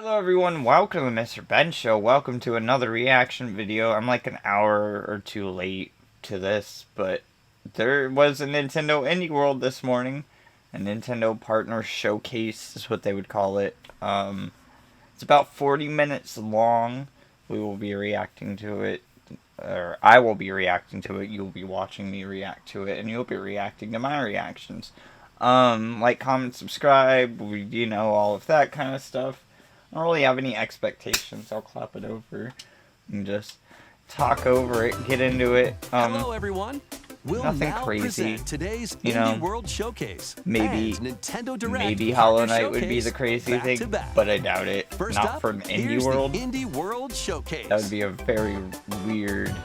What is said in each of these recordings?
Hello everyone, welcome to the MrBenShow. Welcome to another reaction video. I'm like an hour or two late to this, but there was a Nintendo Indie World this morning. A Nintendo Partner Showcase is what they would call it. It's about 40 minutes long. We will be reacting to it, or I will be reacting to it. You'll be watching me react to it, and you'll be reacting to my reactions. Like, comment, subscribe, all of that kind of stuff. I don't really have any expectations. I'll clap it over and just talk over it, get into it. Hello, everyone. We'll nothing now crazy. Today's Indie World Showcase. Maybe Nintendo Direct maybe Hollow Knight would be the crazy thing, but I doubt it. First Not up, for an here's Indie World. The Indie World Showcase. That would be a very weird,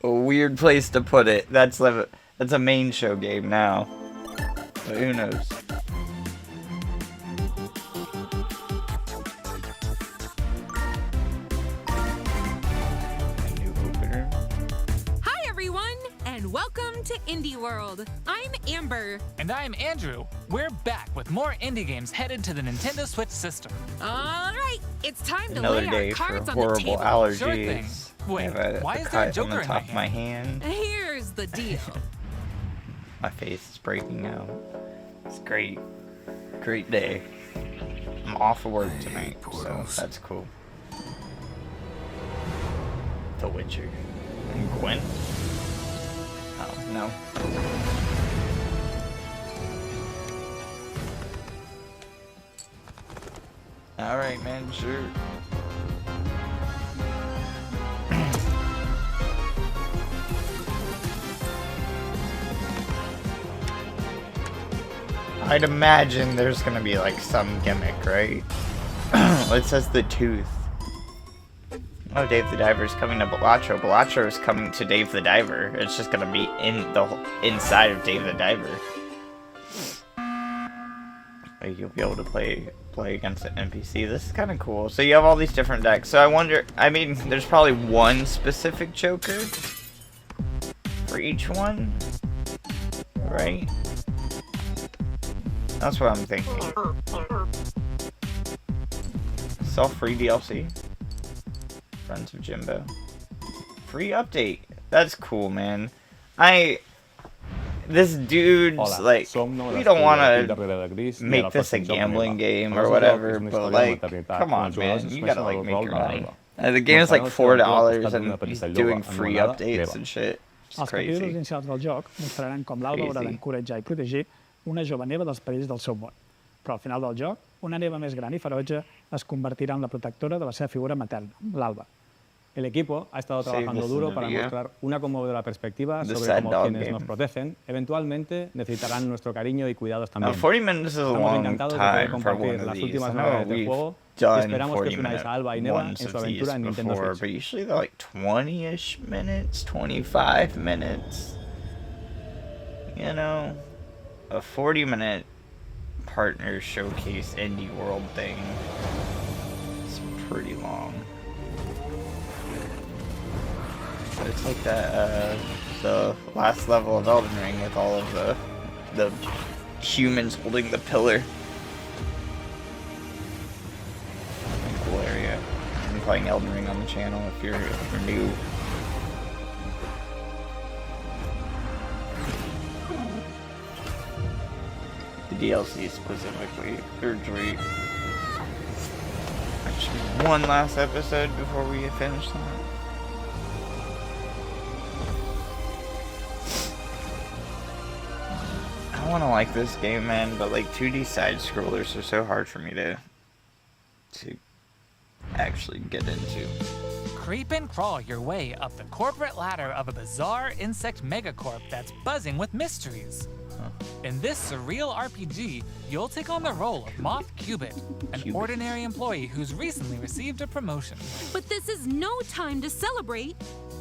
a weird place to put it. That's a main show game now, but who knows? Welcome to Indie World. I'm Amber. And I'm Andrew. We're back with more indie games headed to the Nintendo Switch system. All right, it's time to Another lay day our cards for on the horrible table. allergies. Sure thing. Wait, why is there a Joker on the in top my of my hand? Here's the deal. My face is breaking out. It's great. Great day. I'm off of work tonight, so that's cool. The Witcher. And Gwen? Oh, no. Alright, man, sure. I'd imagine there's gonna be like some gimmick, right? It says the tooth. Oh, Dave the Diver's coming to Balatro. Balatro is coming to Dave the Diver. It's just gonna be inside of Dave the Diver. Like, you'll be able to play against an NPC. This is kind of cool. So you have all these different decks. So I wonder. I mean, there's probably one specific Joker for each one, right? That's what I'm thinking. Self-free DLC. Friends of Jimbo. Free update. That's cool, man. This dude's like, we don't want to make this a gambling game or whatever, but like, come on, man. You gotta like make your money. The game's like $4 and he's doing free updates and shit. It's crazy. Els capítols inicials del joc mostraran com l'Alba haurà d'encoratjar i protegir una jove neva dels perills del seu món. Però al final del joc, una neva més gran i ferotge es convertirà en la protectora de la seva figura materna, l'Alba. El equipo ha estado trabajando duro para mostrar una conmovedora perspectiva sobre cómo quienes nos protegen eventualmente necesitarán nuestro cariño y cuidados también. 40 minutes is a long time for one of these. I know we've done 40-minute ones of these before, but usually they're like 20-ish minutes, 25 minutes. You know, a 40-minute partner showcase indie world thing. It's pretty long. It's like that, the last level of Elden Ring with all of the humans holding the pillar. Cool area. I'm playing Elden Ring on the channel if you're new. The DLC specifically. Third rate. Actually, one last episode before we finish that. I want to like this game, man, but like 2D side scrollers are so hard for me to actually get into. Creep and crawl your way up the corporate ladder of a bizarre insect megacorp that's buzzing with mysteries. In this surreal RPG, you'll take on the role of Moth Cubit, an ordinary employee who's recently received a promotion. But this is no time to celebrate.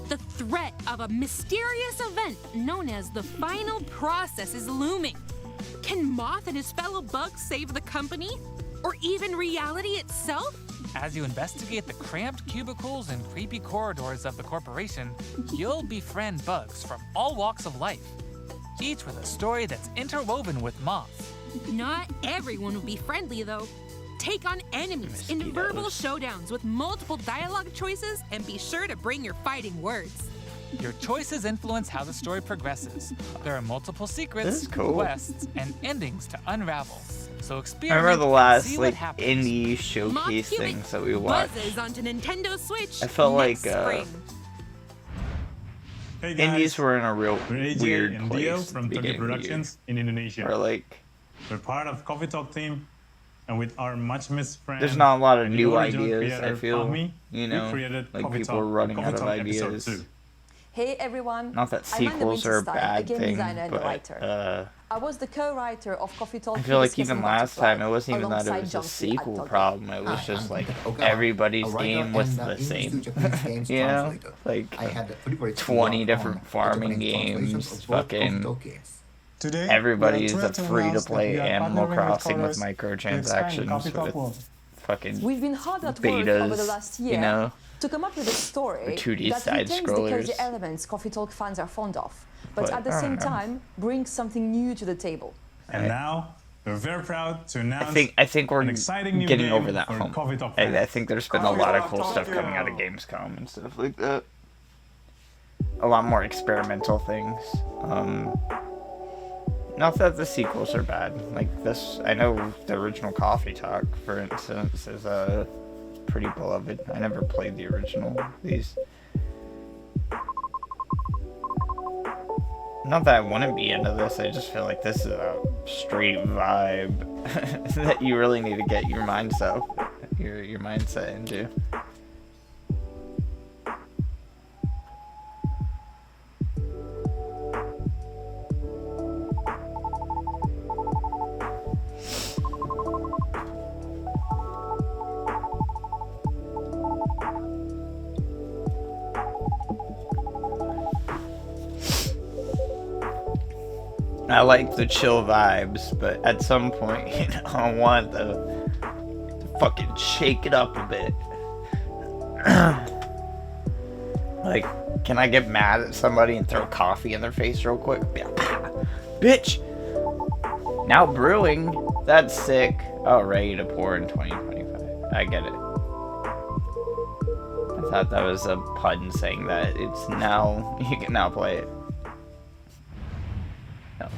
The threat of a mysterious event known as the final process is looming. Can Moth and his fellow bugs save the company? Or even reality itself? As you investigate the cramped cubicles and creepy corridors of the corporation, you'll befriend bugs from all walks of life, each with a story that's interwoven with Moth. Not everyone will be friendly, though. Take on enemies in verbal showdowns with multiple dialogue choices, and be sure to bring your fighting words. Your choices influence how the story progresses. There are multiple secrets, cool. quests, and endings to unravel. So I experiment remember the and last see like what happens. indie showcase Moth things that we watched. buzzes onto Nintendo Switch I felt next like spring. Hey guys, indies were in a real we're AJ weird and place Dio at the from Tokyo beginning of the year. Productions in Indonesia. Or like, We're part of Coffee Talk team, and with our much missed friend. there's not a lot of the new original ideas. I creator, feel, Fahmi, you we know, created like Coffee people Talk, are running Coffee out of Talk Episode ideas. 2. Hey everyone, Not that I'm Amanda sequels are a Winterstein, bad a game thing, designer and but writer. I was the co-writer of Coffee Talk. I feel like Discussing even last Multiply, time it wasn't even that it alongside was a John C. at sequel Tokyo. problem. It was just like everybody's game was the same. You know, like 20 different farming games, fucking. Today, Everybody's we are a thrilled to announce that free-to-play we are Animal partnering Crossing with Chorus to expand microtransactions Coffee Talk World. with fucking We've been hard at work over the betas, last year you know? to come up with a story Or 2D that retains the side-scrollers. cozy elements Coffee Talk fans are fond of, but at the I same don't know. time brings something new to the table. And now, we're very proud to announce I think we're an exciting new getting game over that for hump. Coffee Talk I fans. think there's been a Coffee lot of Talk cool stuff Tokyo. coming out of Gamescom and stuff like that. A lot more experimental things. Not that the sequels are bad. Like this, I know the original Coffee Talk, for instance, is pretty beloved. I never played the original. These. Not that I wouldn't be into this, I just feel like this is a straight vibe that you really need to get your mindset into. I like the chill vibes, but at some point, you know, I want to fucking shake it up a bit. Like, can I get mad at somebody and throw coffee in their face real quick? Bitch! Now brewing? That's sick. Oh, ready to pour in 2025. I get it. I thought that was a pun saying that it's now, you can now play it. No.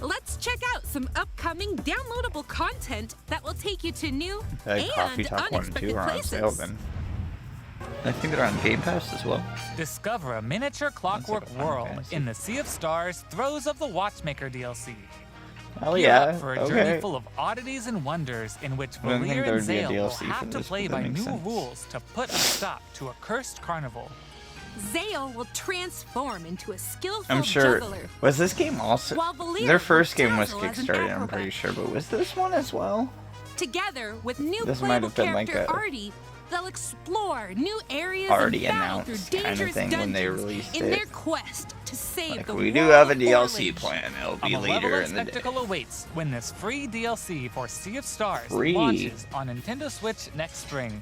Let's check out some upcoming downloadable content that will take you to new Coffee and Talk 1 and 2 unexpected are on places. sale then. I think they're on Game Pass as well. Discover a miniature clockwork Final world Fantasy. in the Sea of Stars Throes of the Watchmaker DLC. Hell Gear yeah. up for a journey Okay. full of oddities and wonders in which I didn't think Valir there and would be a Zale will DLC for have to this, play but that by makes new sense. rules to put a stop to a cursed carnival. Zale will transform into a skillful I'm sure. juggler. Was this game also? While Valir Their will first game was dazzle as an Kickstarter, I'm acrobat. pretty sure, but was this one as well? Together with new This might playable have been like character a Artie, they'll explore new areas already and battle announced through kind of dangerous thing when they dungeons released in it. their quest to save Like, the we do world have a of DLC Orledge. plan. It'll A be later malevolent in the day. spectacle awaits when this free DLC for Sea of Stars Free. launches on Nintendo Switch next spring.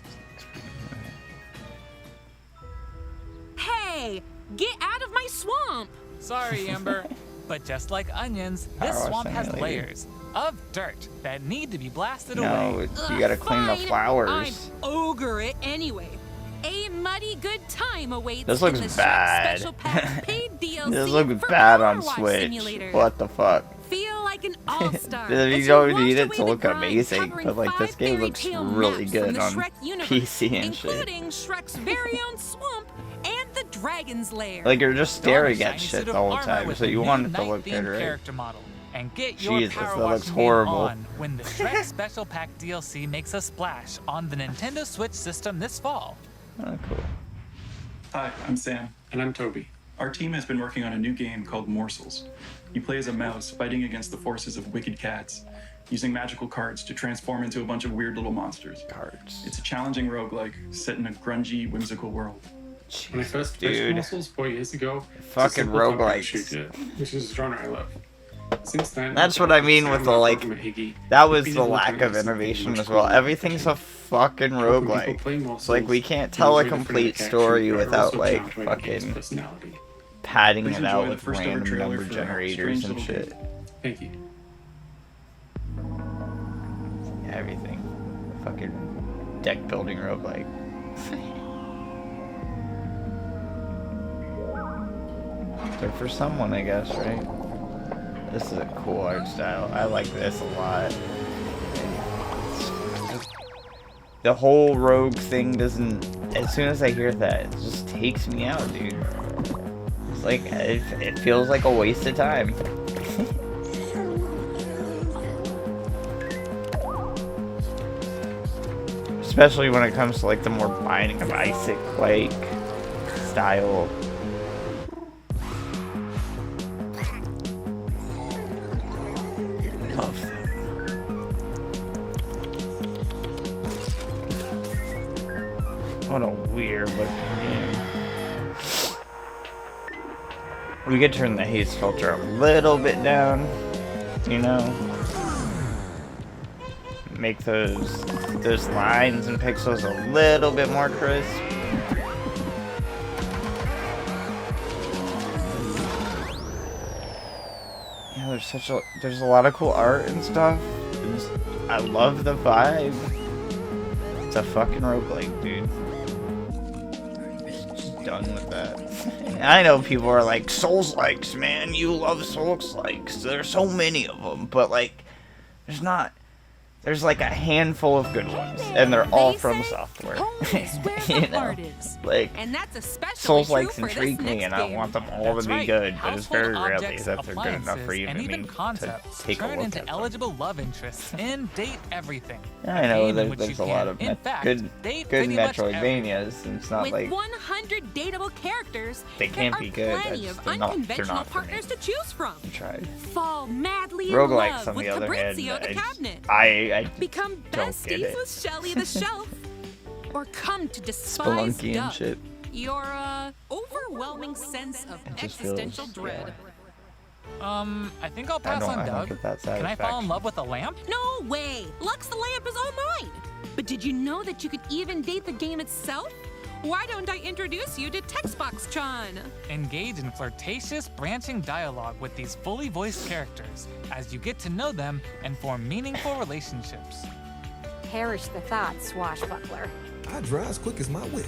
Hey, get out of my swamp! Sorry, Amber, but just like onions, this Power swamp has Simulator. layers of dirt that need to be blasted No, away. you gotta clean the Fine, flowers. I'd ogre it anyway. A muddy good time awaits This looks in the Shrek bad. Special Pack paid DLC This looks for bad on Power Wash Switch. Simulator. What the fuck? Feel like an all-star. You as don't wash need it away to the look grind, amazing, covering but like this 5 game fairy looks tale really maps good from the on Shrek universe, PC and shit. including Shrek's very own swamp and the Dragon's Lair. Like you're just Don a staring at shiny shit suit the of whole armor time, with so a you new want it to look night-themed good, right? character model. And get your Jesus, power that looks washing game horrible. on when the Shrek Special Pack DLC makes a splash on the Nintendo Switch system this fall. Oh, cool. Hi, I'm Sam. And I'm Toby. Our team has been working on a new game called Morsels. You play as a mouse fighting against the forces of wicked cats, using magical cards to transform into a bunch of weird little monsters. Cards. It's a challenging roguelike set in a grungy, whimsical world. When I first played Dude. Morsels 4 years ago, it's a Fucking simple top-down roguelikes. shooter, which is a genre I love. Since then, That's what I mean with the, like, that was the lack of innovation as well. Everything's a fucking roguelike. It's like we can't tell a complete story without like fucking padding Please it out enjoy the with first ever random trailer number for generators Strange and Little shit. Thank you. Everything. fucking deck building roguelike. They're for someone, I guess, right? This is a cool art style. I like this a lot. The whole rogue thing doesn't... As soon as I hear that, it just takes me out, dude. It's like, it feels like a waste of time. Especially when it comes to like the more Binding of Isaac like style. Love that. What a weird looking game. We could turn the haze filter a little bit down, you know? Make those lines and pixels a little bit more crisp. Yeah, there's a lot of cool art and stuff. I love the vibe. It's a fucking roguelike, dude. Just done with that. I know people are like, Souls-likes, man, you love Souls-likes. There's so many of them, but like, there's like a handful of good ones, and they're all from software. You know? Like, Souls-likes intrigue me, and I want them all to be good, but it's very rarely that they're good enough for even me to take a look at them. Eligible love interests and date everything. I know there's a lot of good Metroidvanias, and it's not like 100 dateable characters, they can't be good. Plenty of unconventional partners to choose from. Fall madly in Roguelikes, love on with the other hand, Fabrizio the Cabinet. I Become don't get besties it. with Shelly the Shelf, or come to despise Spelunky and Doug. shit. Your overwhelming sense of existential dread. I think I'll pass on Doug. Can I fall in love with a lamp? No way! Lux the Lamp is all mine! But did you know that you could even date the game itself? Why don't I introduce you to Textbox-chan? Engage in flirtatious, branching dialogue with these fully voiced characters as you get to know them and form meaningful relationships. Perish the thought, swashbuckler. I draw as quick as my wit.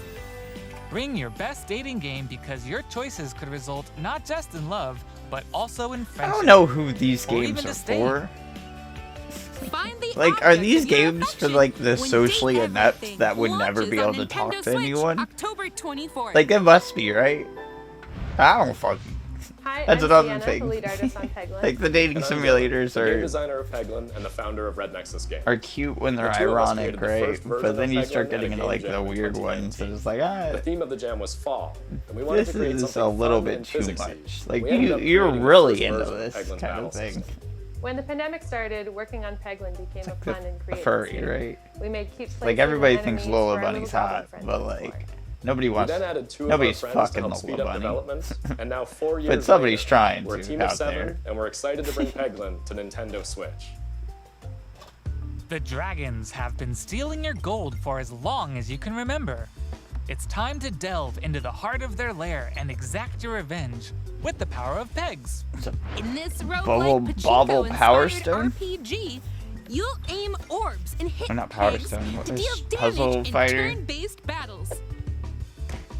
Bring your best dating game because your choices could result not just in love, but also in friendship. I don't know who these games are for. Like, are these games for like the socially inept that would never be able to talk to anyone? October 24th. Like, it must be, right? I don't fucking. Hi, That's I'm another Sienna, thing. the lead artist on Peglin. Like, the dating simulators game designer of Peglin and the founder of Red Nexus Games. are cute when they're The two of us ironic, created the right? first version But then of you Peglin start getting and a into like game the jam in weird ones, and it's like, The theme of the jam was fall, and we wanted this to create is something a little fun bit and too physicsy. much. Like, We ended up you're creating the really first into version of this Peglin's kind battle of thing. system. When the pandemic started, working on Peglin became a fun and creative Furry, pursuit. right? We made cute places Like, everybody and thinks enemies Lola for our Bunny's little hot, friends but to like, explore. nobody We wants. then added two of Nobody's our friends to fucking help speed Lola up Bunny. development, and now 4 years But somebody's later, trying we're a to team out of 7, there. and we're excited to bring Peglin to Nintendo Switch. The dragons have been stealing your gold for as long as you can remember. It's time to delve into the heart of their lair and exact your revenge with the power of pegs. In this Bubble roguelike Bobble Power Pachinko-inspired Stone? RPG, you'll aim orbs and hit Or not Power pegs Stone, what to is deal Puzzle damage in Fighter? turn-based battles.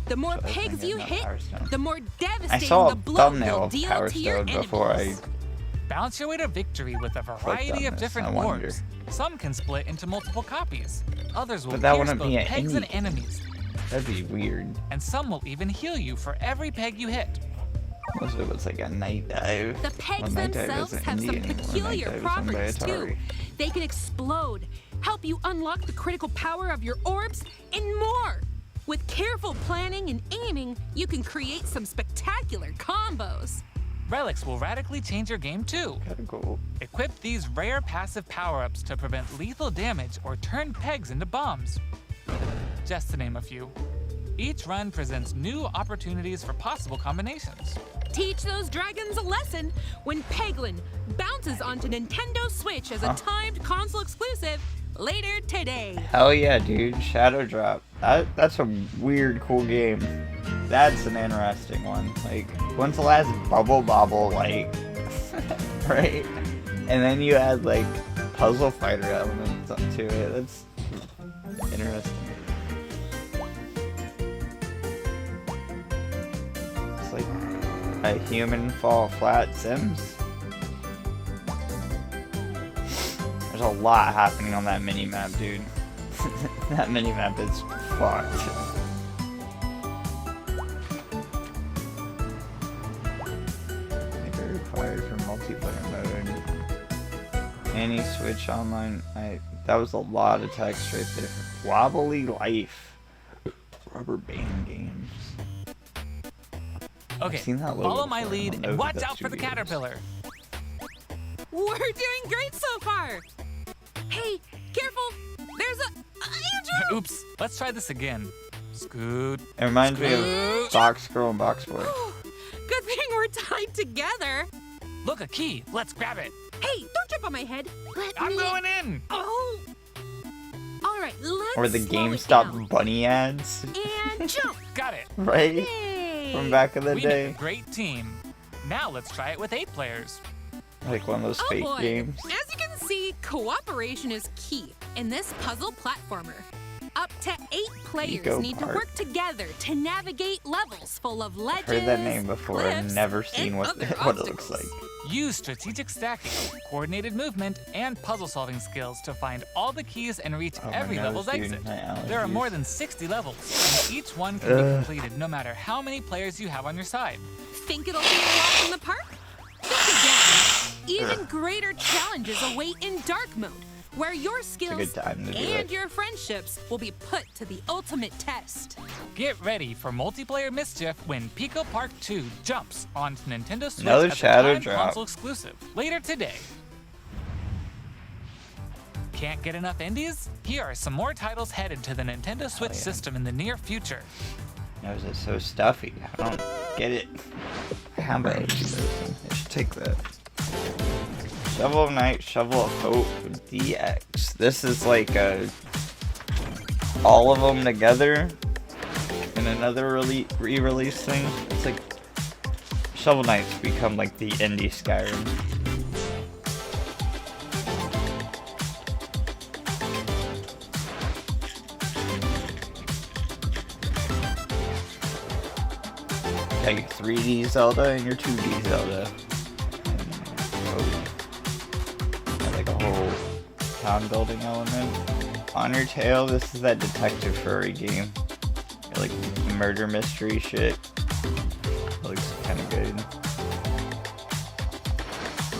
The more So I was pegs thinking you about hit, Power Stone. the more I devastating saw the a blow thumbnail will of deal Power to your Stone before I. enemies. Bounce your way to victory with a variety on of this, different I wonder. orbs. Some can split into multiple copies. Others will But that pierce wouldn't both be an pegs and indie. enemies. That'd be weird. And some will even heal you for every peg you hit. Unless it was like a night dive. The pegs Well, Night Dive themselves isn't have some indie anymore. peculiar Night Dive is owned by properties too. Atari. They can explode, help you unlock the critical power of your orbs, and more. With careful planning and aiming, you can create some spectacular combos. Relics will radically change your game too. Kinda cool. Equip these rare passive power-ups to prevent lethal damage or turn pegs into bombs. Just to name a few. Each run presents new opportunities for possible combinations. Teach those dragons a lesson when Peglin bounces onto Nintendo Switch as a timed console exclusive later today. Hell yeah, dude. Shadow Drop. That's a weird, cool game. That's an interesting one. Like, when's the last Bubble Bobble, like, right? And then you add, like, puzzle fighter elements to it. That's Interesting. It's like a human fall flat Sims. There's a lot happening on that mini-map, dude. That mini-map is fucked. They're required for multiplayer mode. Any Switch online. That was a lot of text right there. Wobbly Life. Rubber Band Games. Okay, follow my lead and watch out for the caterpillar. We're doing great so far. Hey, careful! There's a Andrew. Oops. Let's try this again. Scoot. It reminds me of Box Girl and Box Boy. Good thing we're tied together. Look, a key. Let's grab it. Hey, don't jump on my head. I'm going in. Oh. All right, let's. Or the slow it GameStop down. bunny ads. And jump. Got it. Right? Yay. From back in the We day. made a great team. Now let's try it with 8 players. Like one of those fake boy. games. As you can see, cooperation is key in this puzzle platformer. Up to 8 players Eco need to Park. work together to navigate levels full of ledges, Heard that name before and cliffs, never seen and what other it looks like. Use strategic stacking, coordinated movement, and puzzle-solving skills to find all the keys and reach Oh, my every nose, level's dude, exit. my There are allergies. more than 60 levels, and each one can be completed no matter how many players you have on your side. Think it'll be a walk in the park? Think again. Even greater challenges await in dark mode, where your skills good time to do and it. your friendships will be put to the ultimate test. Get ready for multiplayer mischief when Pico Park 2 jumps onto Nintendo Switch Another as a shadow timed drop. console exclusive later today. Can't get enough indies? Here are some more titles headed to the Nintendo Switch system in the near future. Nose is so stuffy. I don't get it. How about I should take that. Shovel of Night, Shovel of Hope, DX. This is like all of them together in another re-release thing. It's like Shovel Knight's become like the indie Skyrim. Like 3D Zelda and your 2D Zelda. Like a whole town building element. On Your Tail, this is that detective furry game. Like murder mystery shit. Looks kind of good.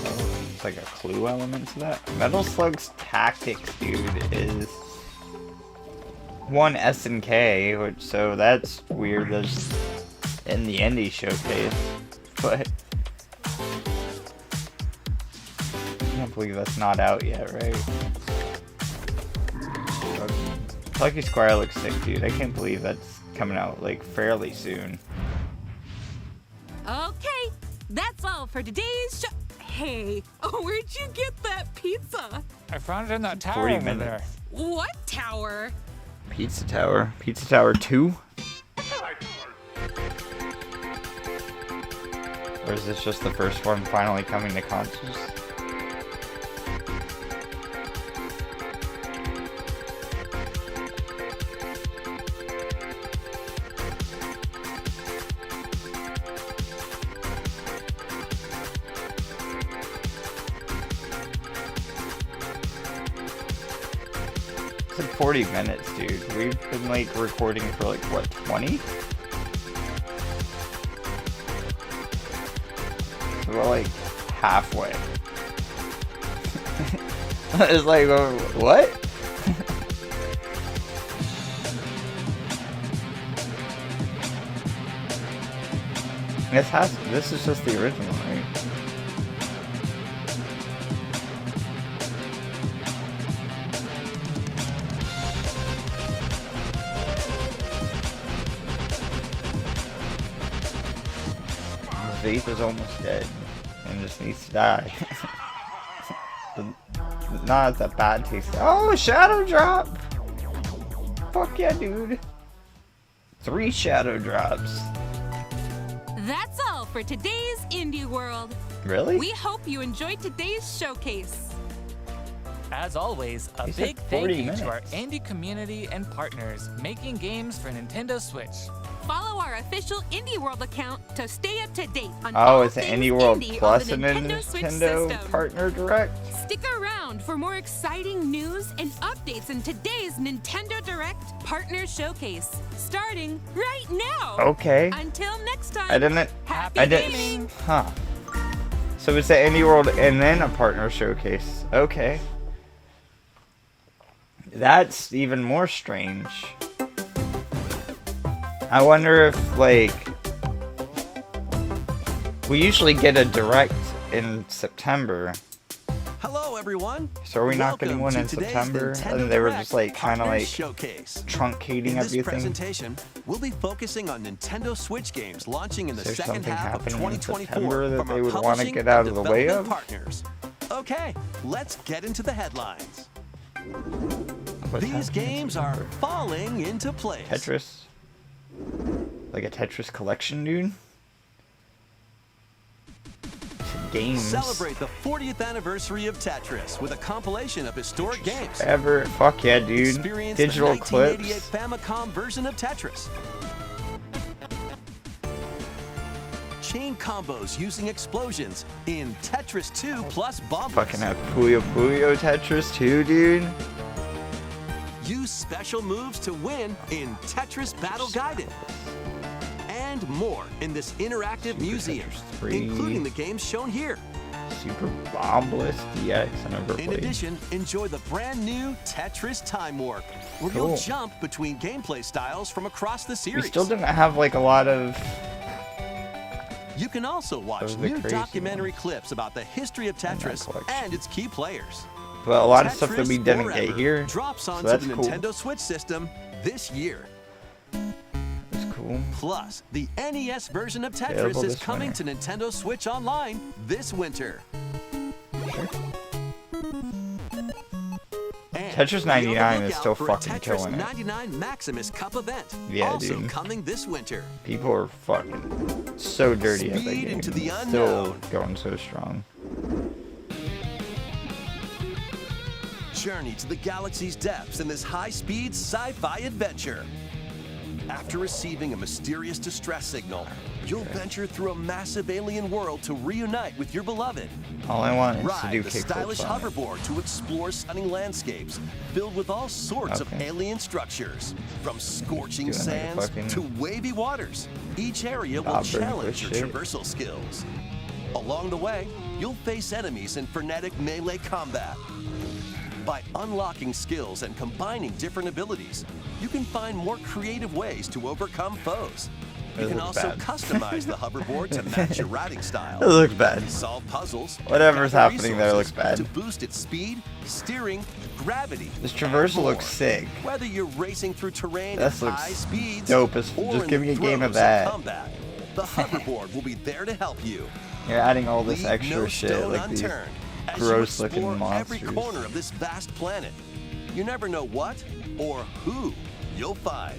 Oh, it's like a clue element to that. Metal Slug's Tactics, dude, is one SNK, which so that's weird. That's in the indie showcase, but I can't believe that's not out yet, right? Lucky Squire looks sick, dude. I can't believe that's coming out like fairly soon. Okay, that's all for today's show. Hey, where'd you get that pizza? I found it in that tower 40 over minutes. there. What tower? Pizza Tower. Pizza Tower 2? Or is this just the first one finally coming to consoles? It's like 40 minutes, dude. We've been like recording for like what, 20? So we're like halfway. It's like, what? This is just the original, right? Vape is almost dead and just needs to die. Not that bad taste. Oh, Shadow Drop! Fuck yeah, dude. 3 Shadow Drops. That's all for today's Indie World. Really? We hope you enjoyed today's showcase. As always, a He said big thank 40 you to our minutes. indie community and partners making games for Nintendo Switch. Follow our official Indie World account to stay up to date on Oh, all it's an things Indie World indie on Plus the and a Nintendo Switch Nintendo system. Partner Direct. Stick around for more exciting news and updates in today's Nintendo Direct Partner Showcase, starting right now. Okay. Until next time. I didn't. Happy I didn't. gaming. Huh. So it's the Indie World and then a Partner Showcase. Okay. That's even more strange. I wonder if, like, we usually get a direct in September. Hello, everyone. So are we not getting one Welcome in to today's September? Nintendo And they were Direct just like kind of Partner like Showcase. truncating In this everything. presentation, we'll be focusing on Nintendo Switch games launching in the Is there second something half of happening in 2024 September that from they our would want to publishing get out and of the way development of? partners. Okay, let's get into the headlines. What's These happening in games are September? falling into place. Tetris. Like a Tetris collection, dude. Games. Celebrate the 40th anniversary of Tetris with a compilation of historic games. Ever. Fuck yeah, dude. Experience Digital the 1988 clips. Famicom version of Tetris. Chain combos using explosions in Tetris 2 plus Bomb. Fucking have Puyo Puyo Tetris too, dude. Use special moves to win in Tetris Battle Gaiden. And more in this interactive museum, Tetris 3. including the games shown here. Super Bombless DX. I never In played. addition, enjoy the brand new Tetris Time Warp, where Cool. you'll jump between gameplay styles from across the We series. still didn't have like a lot of. You can also watch Those are the new crazy documentary clips about the history of Tetris collection. and its key players. But a lot of stuff that we Tetris didn't Forever get here. drops So onto that's the cool. Nintendo Switch system this year. That's cool. Plus, the NES version of Available Tetris is this coming winter. to Nintendo Switch Online this winter. And Tetris be on the 99 is lookout still for a fucking Tetris killing it. 99 Maximus Cup event. Yeah, also dude. coming this winter. People are fucking so dirty at that Speed game. into the Still unknown. going so strong. Journey to the galaxy's depths in this high-speed sci-fi adventure. After receiving a mysterious distress signal, you'll venture through a massive alien world to reunite with your beloved. All I want is to Ride do the kickflips stylish on it. hoverboard to explore stunning landscapes filled with all sorts of Okay. alien structures. From scorching Doing like a sands fucking to wavy waters, each area will Bobber challenge your with shit. traversal skills. Along the way, you'll face enemies in frenetic melee combat. By unlocking skills and combining different abilities, you can find more creative ways to overcome foes. You It can looks also bad. customize the hoverboard to match your riding style. It looks bad. Solve puzzles. Whatever's gather happening there looks resources bad. To boost its speed, steering, gravity. This and traversal more. looks sick. Whether you're racing through terrain That at looks high speeds, dope as- or just in give the me a game of throes that. combat, the hoverboard will be there to help you. You're adding all this Leave extra no shit, stone like these unturned as you gross looking explore monsters. every corner of this vast planet. You never know what or who you'll find.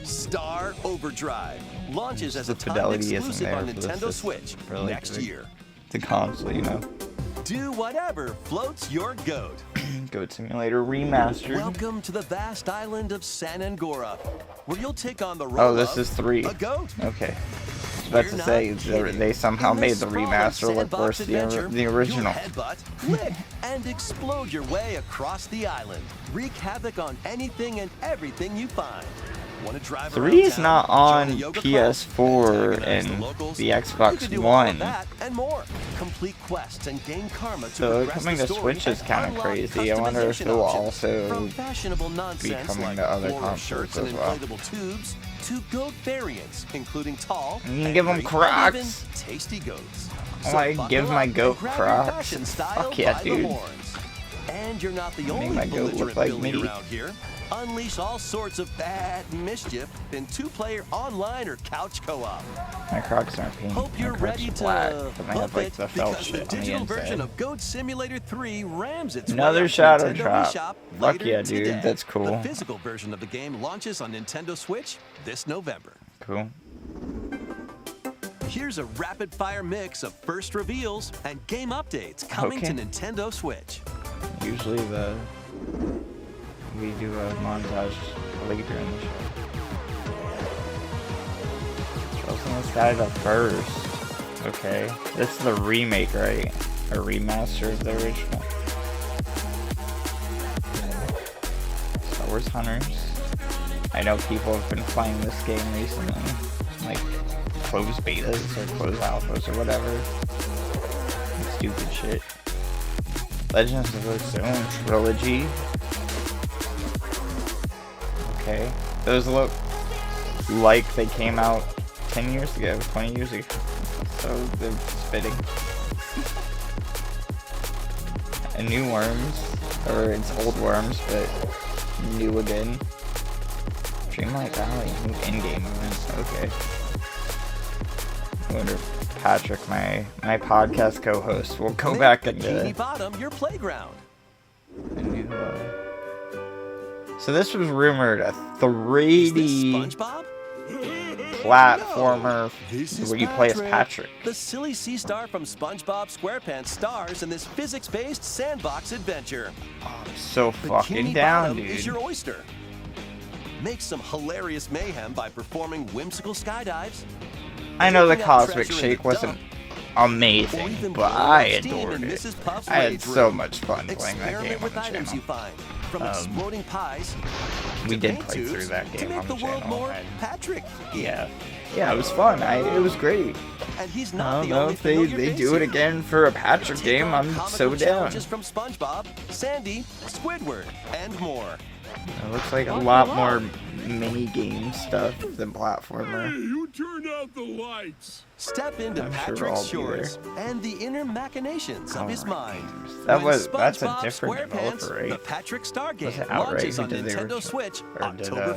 Star Overdrive launches as a The timed fidelity isn't exclusive there on for the Nintendo system, Switch for, like, next year. The console, you know. Do whatever floats your goat. Goat Simulator Remastered. Welcome to the vast island of San Angora, where you'll take on the role Oh, this of is 3. a goat. Okay. I was about You're to not say kidding. they somehow In made this the sprawling remaster look sandbox worse than adventure, the original. You'll headbutt, flick, and explode your way across the island. Wreak havoc on anything and everything you find. Want to drive 3 is around not town, on join a yoga PS4 club, antagonize and locals? the You Xbox can do all of One. that and more. Complete quests and gain karma to So progress coming the to story Switch is and kind of unlock crazy. I wonder if customization it will options. also From fashionable be nonsense coming like to other floral consoles shirts and as well. inflatable tubes to goat variants, including tall You can and give 'em great Crocs. and even tasty goats. I wanna buckle give my up goat and grab your Crocs. fashion style Fuck yeah, by the dude. horns. And you're not the Make only my goat look belligerent like Billy me. around here. Unleash all sorts of bad mischief in 2-player online or couch co-op. My Crocs aren't pink. Hope you're My Crocs ready are to black, but they have hoof like it, the felt because the shit on the digital version inside. of Goat Simulator 3 rams its Another way onto Shadow Nintendo Drop. eShop Fuck later yeah, dude. today. That's cool. The physical version of the game launches on Nintendo Switch this November. Cool. Here's a rapid-fire mix of first reveals and game updates coming Okay. to Nintendo Switch. Usually we do a montage later in the show. Wasn't this guy the first? Okay, this is the remake, right? A remaster of the original. Star Wars Hunters. I know people have been playing this game recently, like closed betas or closed alphas or whatever. Stupid shit. Legends of the Zone trilogy. Okay, those look like they came out 10 years ago, 20 years ago. So they're spitting. And new worms, or it's old worms, but new again. Dreamlight Valley, new in-game event. Okay. I wonder if Patrick, my podcast co-host, will go back and Bikini Bottom your playground. So this was rumored a 3D SpongeBob? platformer This where you play as Patrick. The silly sea star from SpongeBob SquarePants stars in this physics-based sandbox adventure. So fucking Bikini down, Bottom dude. is your oyster. Make some hilarious mayhem by performing whimsical skydives. I know the Taking out Cosmic treasure in Shake the wasn't Or amazing, even but blowing I up steam adored in it. Mrs. Puff's I had rage so room. much fun playing that game Experiment on with the items you channel. find, from exploding pies We to did paint play through tubes that to game make on the the world channel. more Patrick. Yeah, it was fun. It was great. And he's I not don't the know only if they familiar do face it again for a Patrick Take game. on I'm comical so down. challenges from SpongeBob, Sandy, Squidward, and more. It looks like a lot more mini game stuff than platformer. You turned out the lights. Step into I'm sure Patrick's I'll be shores and the inner machinations of his mind. That's When a SpongeBob different SquarePants, developer, right? The Patrick Star Was game it Outright launches who on did the Nintendo original? Switch Or did, October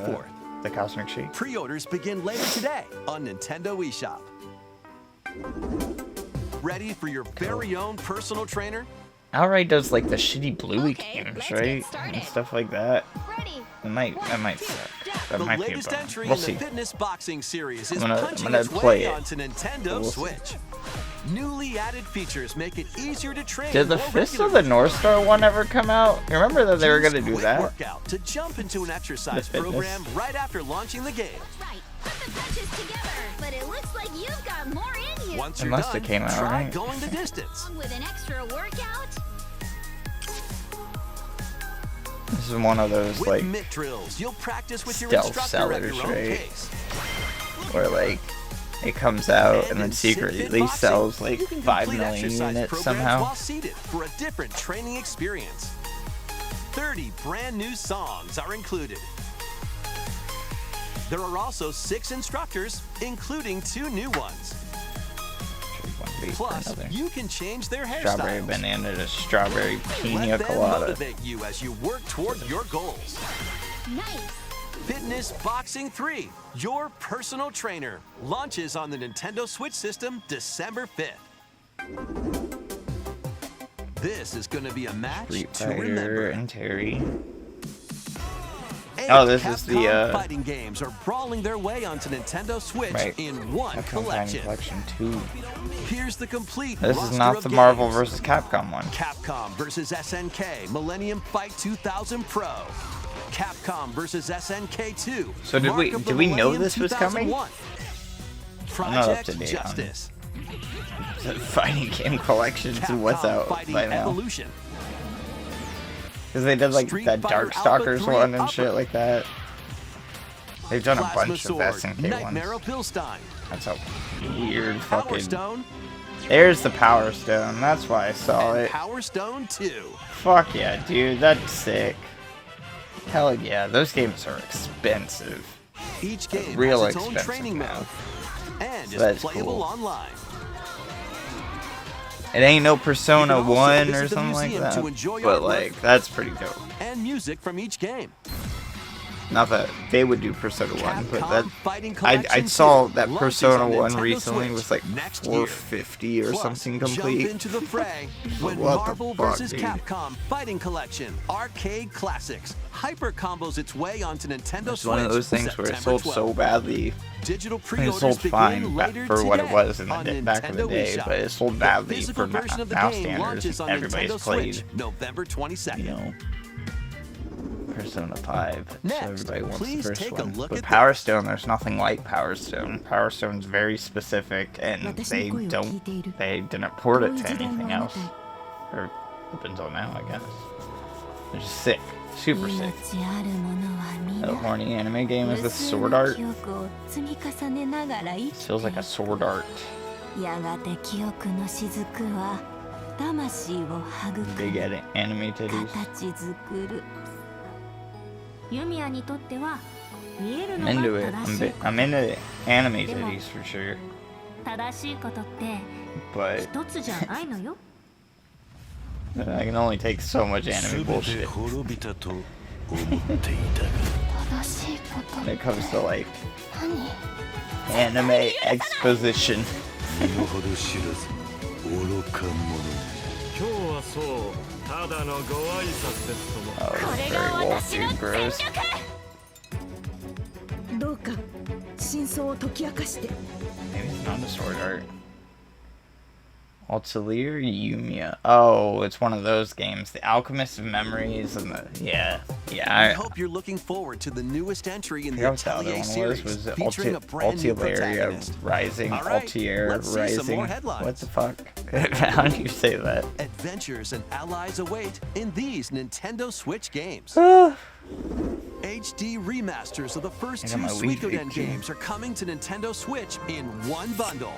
4th. The Cosmic Shake? Pre-orders begin later today on Nintendo eShop. Ready for your very own personal trainer? Outright does like the shitty Bluey games, right? And stuff like that. It might suck. That The might be a latest bummer. entry We'll in the see. fitness boxing series is I'm punching gonna its play way it. onto Nintendo We'll see. Switch. Newly added features make it easier to train. Did the more Fist of regularly. the North Star one ever come out? You remember that they were gonna do Quick that? Workout to jump into an exercise The fitness. program right after launching the game. Right. Put the punches together. But it looks like you've got more in you. Once It you're must done, have came out, try right? going the distance. Along with an extra workout. This is one of those With like mitt drills, you'll practice with your stealth instructor at sellers, your own right? pace. Where like it comes out and then in Sit Fit secretly Boxing, sells like you can 5 complete million exercise units programs somehow. While seated for a different training experience. 30 brand new songs are included. There are also 6 instructors, including 2 new ones. Plus, you can change their Strawberry hairstyles. banana to strawberry pina Let them colada. motivate you as you work toward your goals. Nice. Fitness Boxing 3, your personal trainer, launches on the Nintendo Switch system December 5th. This is going to be a match Street to Fighter remember. and Terry. 8 Oh, this is the, Capcom fighting games are brawling their way onto Nintendo Switch Right. in one Capcom Fighting collection. Collection 2. Here's the complete This is roster not of the Marvel games. vs. Capcom one. Capcom vs. SNK Millennium Fight 2000 Pro. Capcom vs. SNK 2. So did we- Mark of did the we know Millennium this was coming? 2001. I'm not up Project to date on Justice. The fighting game collections and what's Capcom out Fighting by now. Evolution. Because they did like Street that Fighter Darkstalkers Alpha 3 one and shit like that. They've done a Plasma bunch Sword, of SNK Nightmare ones. of Pilstein. That's a weird Power fucking... Stone. There's the Power Stone. That's why I saw and it. Power Stone 2. Fuck yeah, dude. That's sick. Hell yeah. Those games are expensive. Each game Real has its own expensive training now. mode and So is that's playable cool. online. It ain't no Persona You can also 1 visit or the something like museum that. to enjoy But artwork. like, that's pretty dope. And music from each game. Not that they would do Persona 1, but that Fighting I Collection saw 2 that launches Persona on 1 Nintendo recently Switch was like next year. $450 or Plus, something jump complete. into the fray when What the Marvel fuck, vs. dude? Capcom Fighting Collection Arcade Classics hyper combos its way onto Nintendo It's Switch. one of those things where it September sold so 12th. badly. Digital It pre-orders sold begin fine later for what it today was in on the back in the Nintendo day, eShop. but it sold The badly physical for version of the now game standards. launches on Everybody's Nintendo played, Switch November 22nd. you know, Persona 5, Next, so everybody wants please the first take a one. look But at Power this. Stone, there's nothing like Power Stone. Power Stone's very specific, and they didn't port it to anything else. Or up until now, I guess. They're just sick. Super sick. The horny anime game is the sword art. Feels like a sword art. Big anime titties. I'm into it. I'm into anime titties for sure. But I can only take so much anime bullshit. When it comes to like anime exposition. Oh, very wolf dude, bros. Maybe it's not a sword art. Atelier Yumiya. Oh, it's one of those games. The Alchemist of Memories and the I hope you're looking forward to the newest entry in the Atelier series, featuring a brand new protagonist. Rising, All right, Altair let's see some Rising. more headlines. What the fuck? How do you say that? Adventures and allies await in these Nintendo Switch games. HD remasters of the first I got two my Wii Suikoden vape, games are coming to Nintendo Switch in one bundle.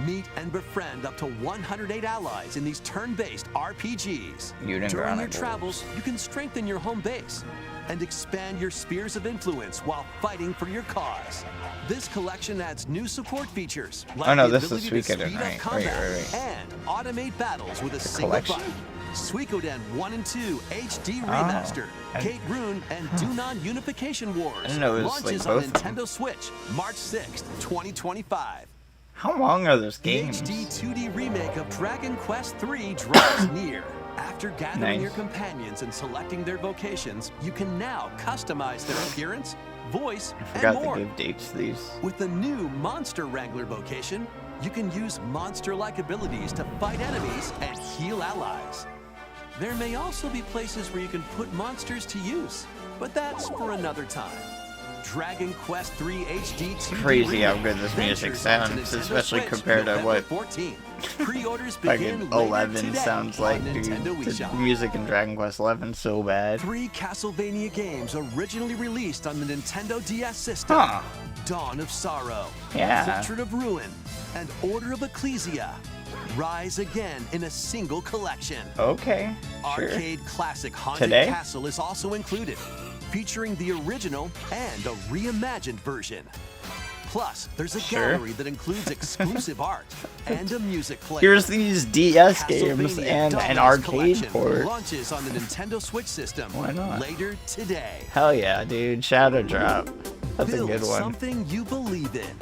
Meet and befriend up to 108 allies in these turn-based RPGs. During your travels, you can strengthen your home base and expand your spheres of influence while fighting for your cause. This collection adds new support features like Oh no, the this is ability to Suikoden, speed up right? combat Right. and automate battles with a single collection? button. Suikoden 1 and 2 HD Oh. Remaster, I- Kate Rune, and Dunon Unification Wars I didn't know it was, launches like, on both of them. Nintendo Switch March 6th, 2025. How long are those The games? HD 2D remake of Dragon Quest III draws near. After gathering Nice. your companions and selecting their vocations, you can now customize their appearance, voice, I and forgot more. to give dates to these. With the new Monster Wrangler vocation, you can use monster-like abilities to fight enemies and heal allies. There may also be places where you can put monsters to use, but that's for another time. Dragon Quest III HD 2D Crazy how remake good this music ventures onto sounds, Nintendo especially Switch compared to November what 14th. Pre-orders fucking begin later 11 today sounds like, on dude. Nintendo The eShop. music in Dragon Quest 11 so bad. 3 Castlevania games originally released on the Nintendo DS system. Huh. Dawn of Sorrow, Yeah. Portrait of Ruin, and Order of Ecclesia rise again in a single collection. Okay, sure. Arcade classic Haunted Today? Castle is also included, featuring the original and a reimagined version. Plus, there's a Sure. gallery that includes exclusive art and a music player. Here's these DS games Castlevania and an Dawn's arcade Collection port. launches on the Nintendo Switch system Why not? later today. Hell yeah, dude. Shadow Drop. That's a Build good one. something you believe in.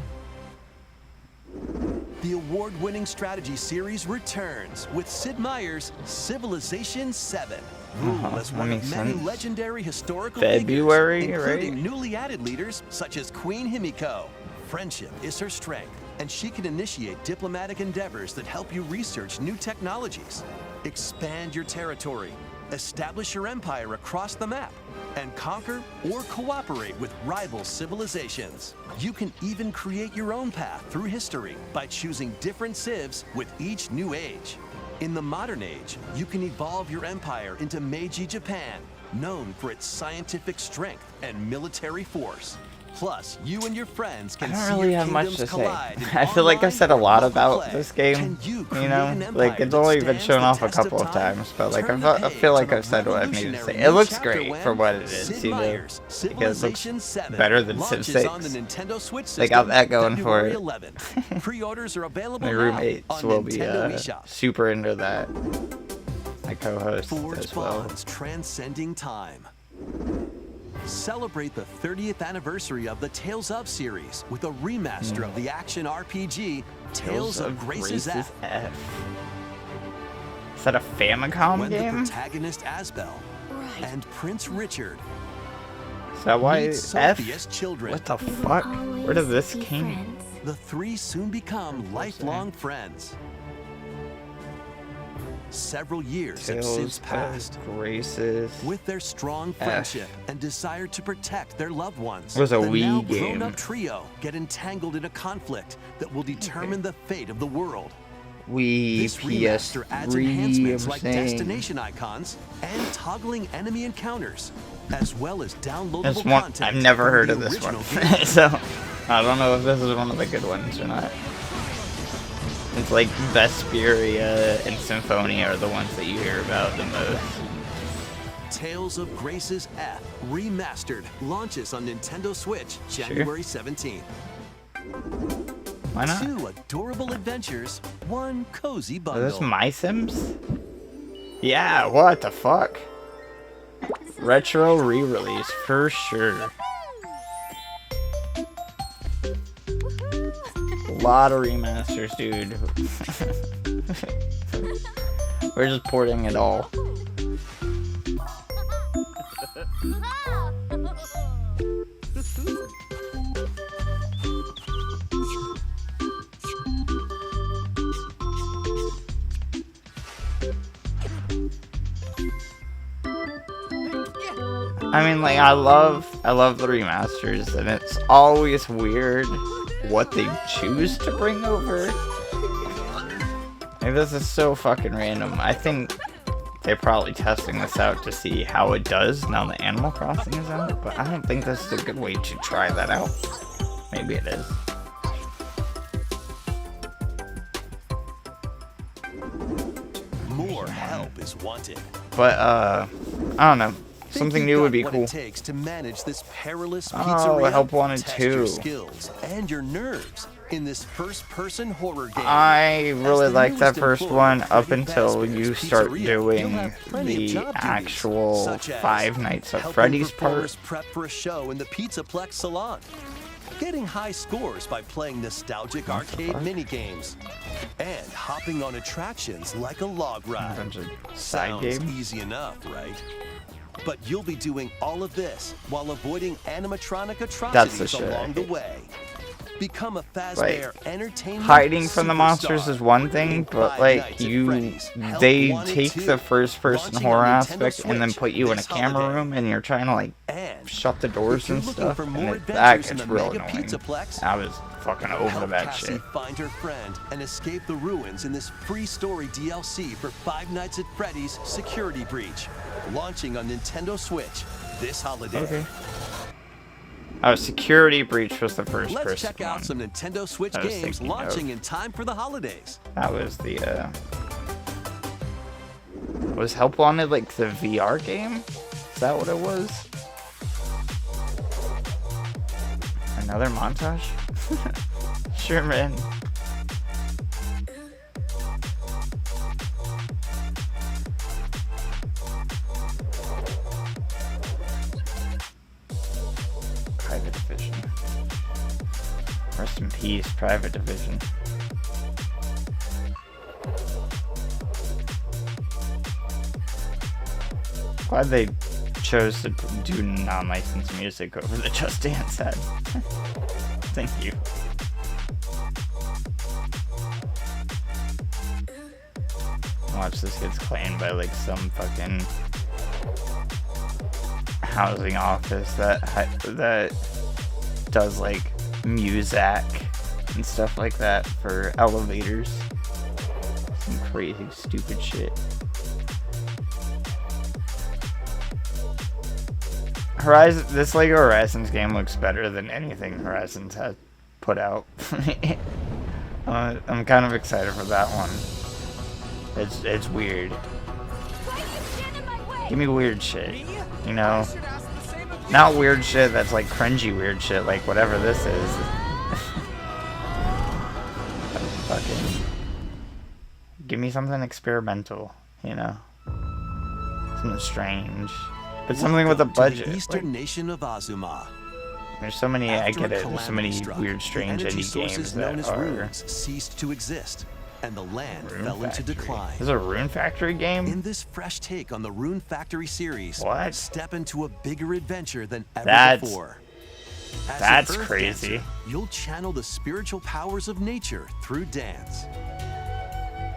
The award-winning strategy series returns with Sid Meier's Civilization 7. Rule as that one of makes many sense. legendary historical February, figures, including right? newly added leaders such as Queen Himiko. Friendship is her strength, and she can initiate diplomatic endeavors that help you research new technologies, expand your territory, establish your empire across the map, and conquer or cooperate with rival civilizations. You can even create your own path through history by choosing different civs with each new age. In the modern age, you can evolve your empire into Meiji Japan, known for its scientific strength and military force. Plus, you and your friends I can don't see really your have much kingdoms to say. collide in I feel like I've online said a lot about play. this game, Can you you create know? an Like, empire it's that only been stands shown the off a test of couple of time? times, but like, Turn I the feel like page on I've said what I need to revolutionary say. It looks chapter great when for what it is, Sid you know? Meier's Like, it looks Civilization 7 better than Civ launches 6. on the Nintendo Switch They got system that going for February it. 11th. Pre-orders are available My now roommates on will be Nintendo eShop. super into that. My co-host Forge as well. bonds transcending time. Celebrate the 30th anniversary of the Tales of series with a remaster of the action RPG Tales of Grace's F. Is that a Famicom when game? the protagonist Asbel and Prince Richard Is that why meet F? Sophia's children. What the fuck? Where did this came? The three soon become lifelong friends. Several years have since passed. Grace's with their strong friendship and desire to protect their loved ones. It was a the Wii now game. grown-up trio get entangled in a conflict that will determine the fate of the world. This remaster adds enhancements like destination icons and toggling enemy encounters, as well as downloadable content. I've never from heard the of this one, original game. so I don't know if this is one of the good ones or not. It's like Vesperia and Symphonia are the ones that you hear about the most. Tales of Grace's F Remastered launches on Nintendo Switch January 17th. Why not? 2 adorable adventures, 1 cozy Are bundle. those My Sims? Yeah, what the fuck? Retro re-release, for sure. A lot of remasters, dude. We're just porting it all. I mean, like, I love the remasters, and it's always weird what they choose to bring over. Like, this is so fucking random. I think they're probably testing this out to see how it does now that Animal Crossing is out, but I don't think this is a good way to try that out. Maybe it is. More help is wanted. But, I don't know. Something new would be what cool. it takes to manage this perilous Oh, pizzeria. Help Wanted Test 2. your skills and your nerves in this first-person horror game. I really like that first employee one of up Freddy until Fazbear's you start Pizzeria, you'll doing have plenty of the job duties, actual such as Five Nights at helping Freddy's part. performers prep for a show in the Pizzaplex salon, getting high scores by playing nostalgic arcade minigames, and hopping on attractions like a log ride. Side Sounds game. easy enough, right? But you'll be doing all of this while avoiding animatronic atrocities shit I along the hate. way. Become a Like, Fazbear entertainment hiding from the superstar monsters is one thing, but Five like Nights at you, Freddy's. Help they Wanted take 2, the first-person launching horror on Nintendo aspect and then Switch put you in a this camera holiday. room and you're trying to like And shut the doors if you're and looking stuff, for and more that adventures in gets the real Mega annoying. Pizzaplex, I was fucking over help that Cassie shit. find her friend and escape the ruins in this free story DLC for Five Nights at Freddy's Security Breach, launching on Nintendo Switch this holiday. Okay. Oh, Security Breach was the first Let's person check out one. some Nintendo Switch I was games thinking of. launching in time for the holidays. That was the, was Help Wanted like the VR game? Is that what it was? Another montage? Sure, man. Private Division. Rest in peace, Private Division. Glad they chose to do non-licensed music over the Just Dance ad. Thank you. Watch this gets claimed by like some fucking housing office that does like Muzak and stuff like that for elevators. Some crazy stupid shit. Horizon, this Lego Horizons game looks better than anything Horizons has put out. I'm kind of excited for that one. It's weird. Give me weird shit, you know? Not weird shit that's like cringy weird shit, like whatever this is. Fucking give me something experimental, you know? Something strange. But something with a Welcome to budget. the eastern Like, nation of Azuma. there's so many, After I get a it, there's so many calamity struck, weird, the strange energy indie games sources known that as are... runes ceased to exist, and the land Rune fell into Factory. decline. This is a Rune Factory game? In this fresh take on the Rune Factory series, What? step into a bigger adventure than ever That's- before. As an that's earth crazy. dancer, you'll channel the spiritual powers of nature through dance.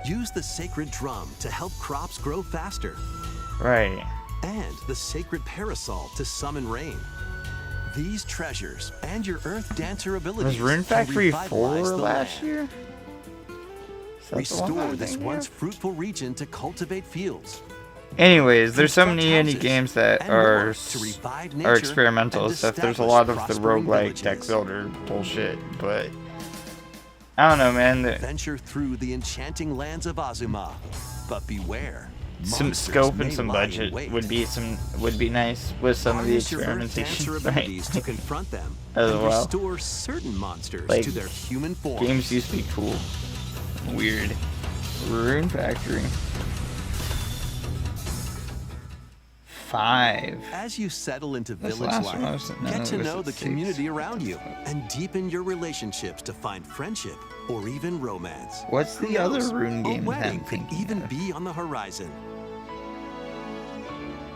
Use the sacred drum to help crops grow faster, Right. and the sacred parasol to summon rain. These treasures and your earth dancer abilities Was Rune can Factory 4 revitalize the last land. year? Is that the one Restore I'm this thinking once of? fruitful region to cultivate fields. Anyways, there's so many Construct indie houses games that and are more to revive are nature experimental and stuff. There's a lot of the establish prospering roguelike deck villages. builder bullshit, but I don't know, man. Venture through the enchanting lands of Azuma, but beware. Some monsters scope may and some lie in budget wait. would be nice with some of the Harness your earth dancer experimentation, abilities right? to confront them As and well. restore certain monsters Like, to their human form. Games used to be cool. Weird. Rune Factory. 5. As you settle into This village last one life, was- no, get to it was know at the 6. community around you and deepen your relationships to find friendship or even romance. What's Who the other knows? Rune game A that wedding I'm could thinking even of? be on the horizon.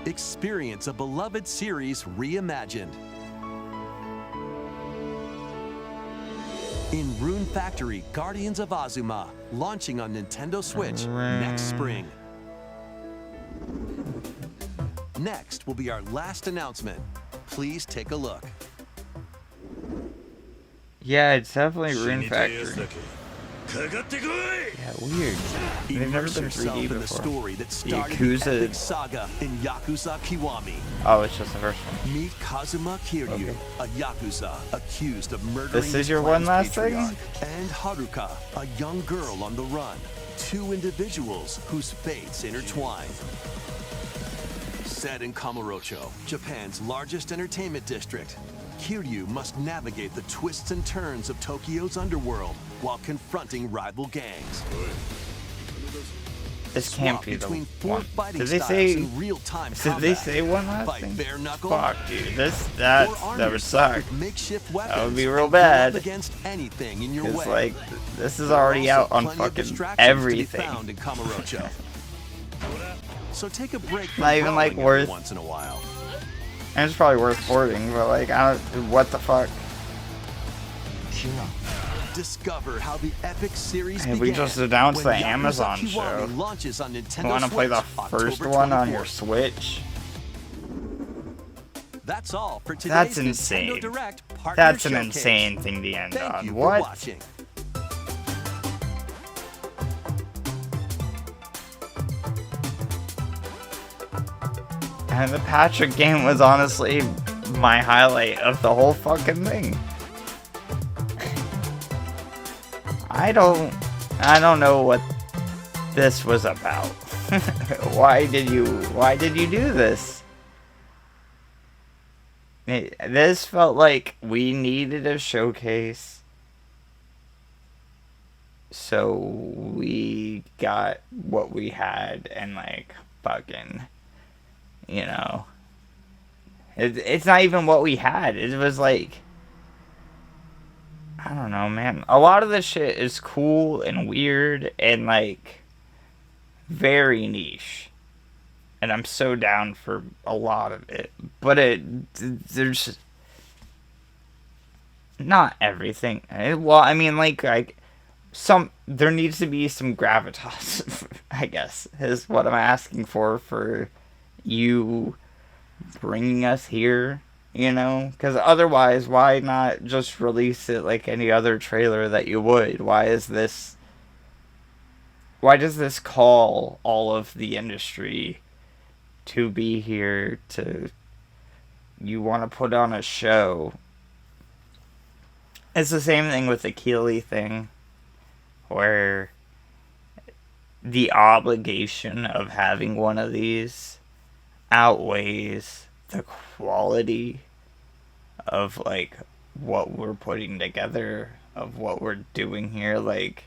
Experience a beloved series reimagined. In Rune Factory, Guardians of Azuma, launching on Nintendo Switch next spring. Next will be our last announcement. Please take a look. Yeah, it's definitely Rune Factory. Yeah, weird. They've never Immerse been yourself 3D in the before. story that The started the Yakuza. epic saga in Yakuza Kiwami. Oh, it's just the first one. Meet Kazuma Kiryu, a Yakuza accused of murdering This is his your one clan's last thing? patriarch, and Haruka, a young girl on the run. Two individuals whose fates intertwine. Set in Kamurocho, Japan's largest entertainment district, Kiryu must navigate the twists and turns of Tokyo's underworld while confronting rival gangs. This can't Swap be the between four one. fighting Did they styles say? in real-time Did they combat. say one last Fight thing? bare knuckle, Fuck, dude. or That arm would yourself suck. with makeshift weapons That would be real and go up bad. against anything in your It's way. like this is There are already also out on plenty of fucking distractions to be everything. found in Kamurocho. So take a break from Not even, like, brawling every worth- once in a while. And it's probably worth porting, but like I don't. What the fuck? Discover how the epic series Hey, we began just announced when the Yakuza Amazon Kiwami show. launches on Nintendo You want to play the Switch first October one on your 24th. Switch? That's all for today's That's Nintendo insane. Direct Partner That's an Showcase. insane thing to end Thank on. you What? for watching. And the Patrick game was honestly my highlight of the whole fucking thing. I don't know what this was about. Why did you do this? This felt like we needed a showcase. So we got what we had and like fucking, you know, it's not even what we had. It was like, I don't know, man. A lot of this shit is cool and weird and like very niche. And I'm so down for a lot of it. But there's not everything. Well, I mean, like there needs to be some gravitas, I guess, is what I'm asking for you bringing us here, you know? Because otherwise, why not just release it like any other trailer that you would? Why does this call all of the industry to be here to... You want to put on a show. It's the same thing with the Keeley thing, where the obligation of having one of these outweighs the quality of like what we're putting together, of what we're doing here. Like,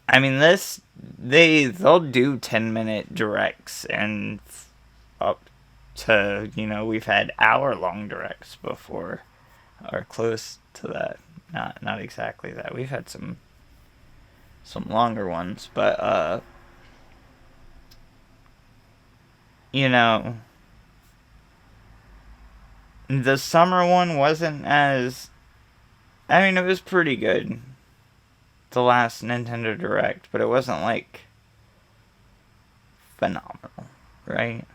I mean, they'll do 10-minute directs and to, you know, we've had hour-long directs before, or close to that. Not exactly that. We've had some longer ones, but you know, the summer one wasn't as, I mean, it was pretty good, the last Nintendo Direct, but it wasn't like phenomenal, right?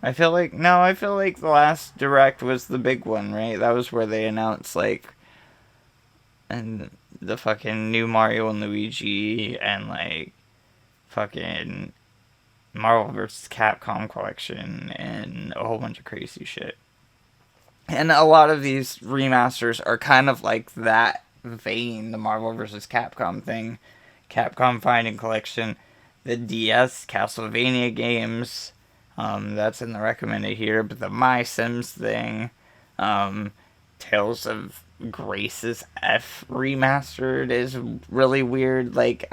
I feel like the last Direct was the big one, right? That was where they announced, like, and the fucking new Mario and Luigi, and, like, fucking Marvel vs. Capcom collection, and a whole bunch of crazy shit. And a lot of these remasters are kind of like that vein, the Marvel vs. Capcom thing, Capcom Finding Collection, the DS Castlevania games, that's in the recommended here, but the My Sims thing, Tales of Grace's F remastered is really weird. Like,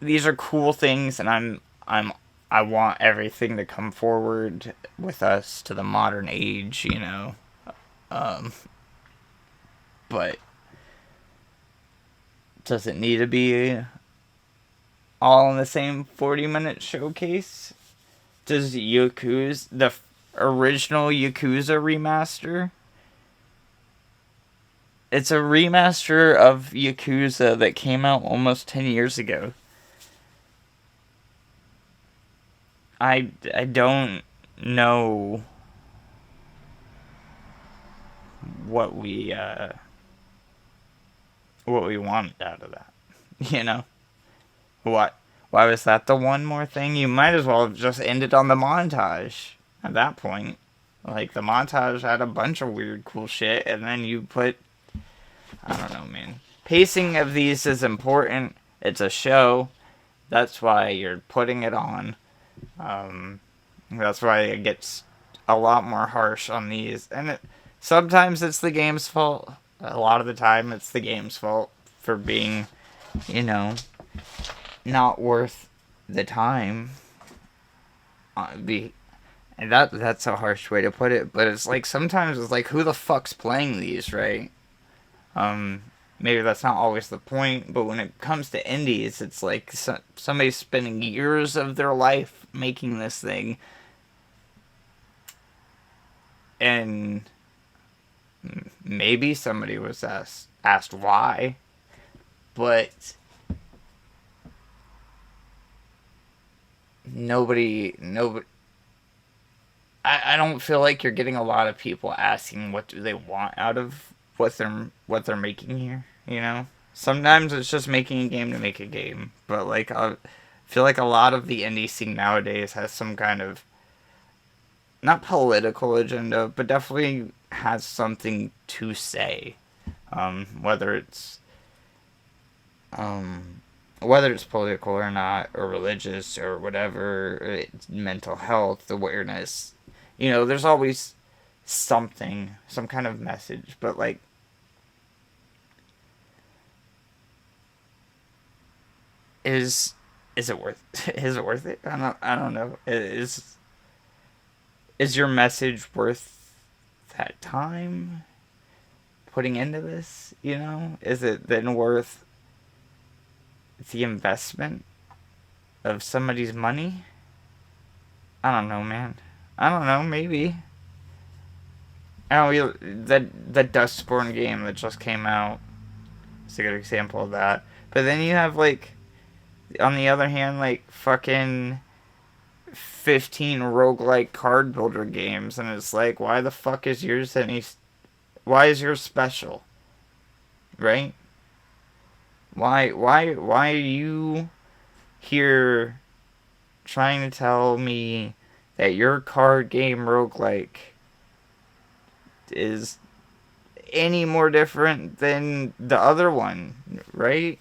these are cool things, and I want everything to come forward with us to the modern age, you know. But does it need to be all in the same 40-minute showcase? Does Yakuza, the original Yakuza remaster, it's a remaster of Yakuza that came out almost 10 years ago. I don't know what we wanted out of that. You know? Why was that the one more thing? You might as well have just ended on the montage at that point. Like, the montage had a bunch of weird, cool shit, and then you put, I don't know, man. Pacing of these is important. It's a show. That's why you're putting it on. That's why it gets a lot more harsh on these. And sometimes it's the game's fault. A lot of the time it's the game's fault for being, you know, not worth the time. And that's a harsh way to put it, but it's like, sometimes it's like, who the fuck's playing these, right? Maybe that's not always the point, but when it comes to indies, it's like somebody's spending years of their life making this thing, and maybe somebody was asked why, but nobody. I don't feel like you're getting a lot of people asking what do they want out of what they're making here, you know? Sometimes it's just making a game to make a game, but like, I feel like a lot of the indie scene nowadays has some kind of, not political agenda, but definitely has something to say. Whether it's political or not, or religious or whatever, it's mental health, awareness. You know, there's always something, some kind of message, but like, is it worth it? I don't know. Is your message worth that time putting into this, you know? Is it then worth the investment of somebody's money? I don't know, man. I don't know, maybe. Oh, the Dustborn game that just came out is a good example of that. But then you have, like, on the other hand, like, fucking 15 roguelike card builder games, and it's like, why the fuck is yours why is yours special? Right? Why are you here trying to tell me that your card game roguelike is any more different than the other one, right?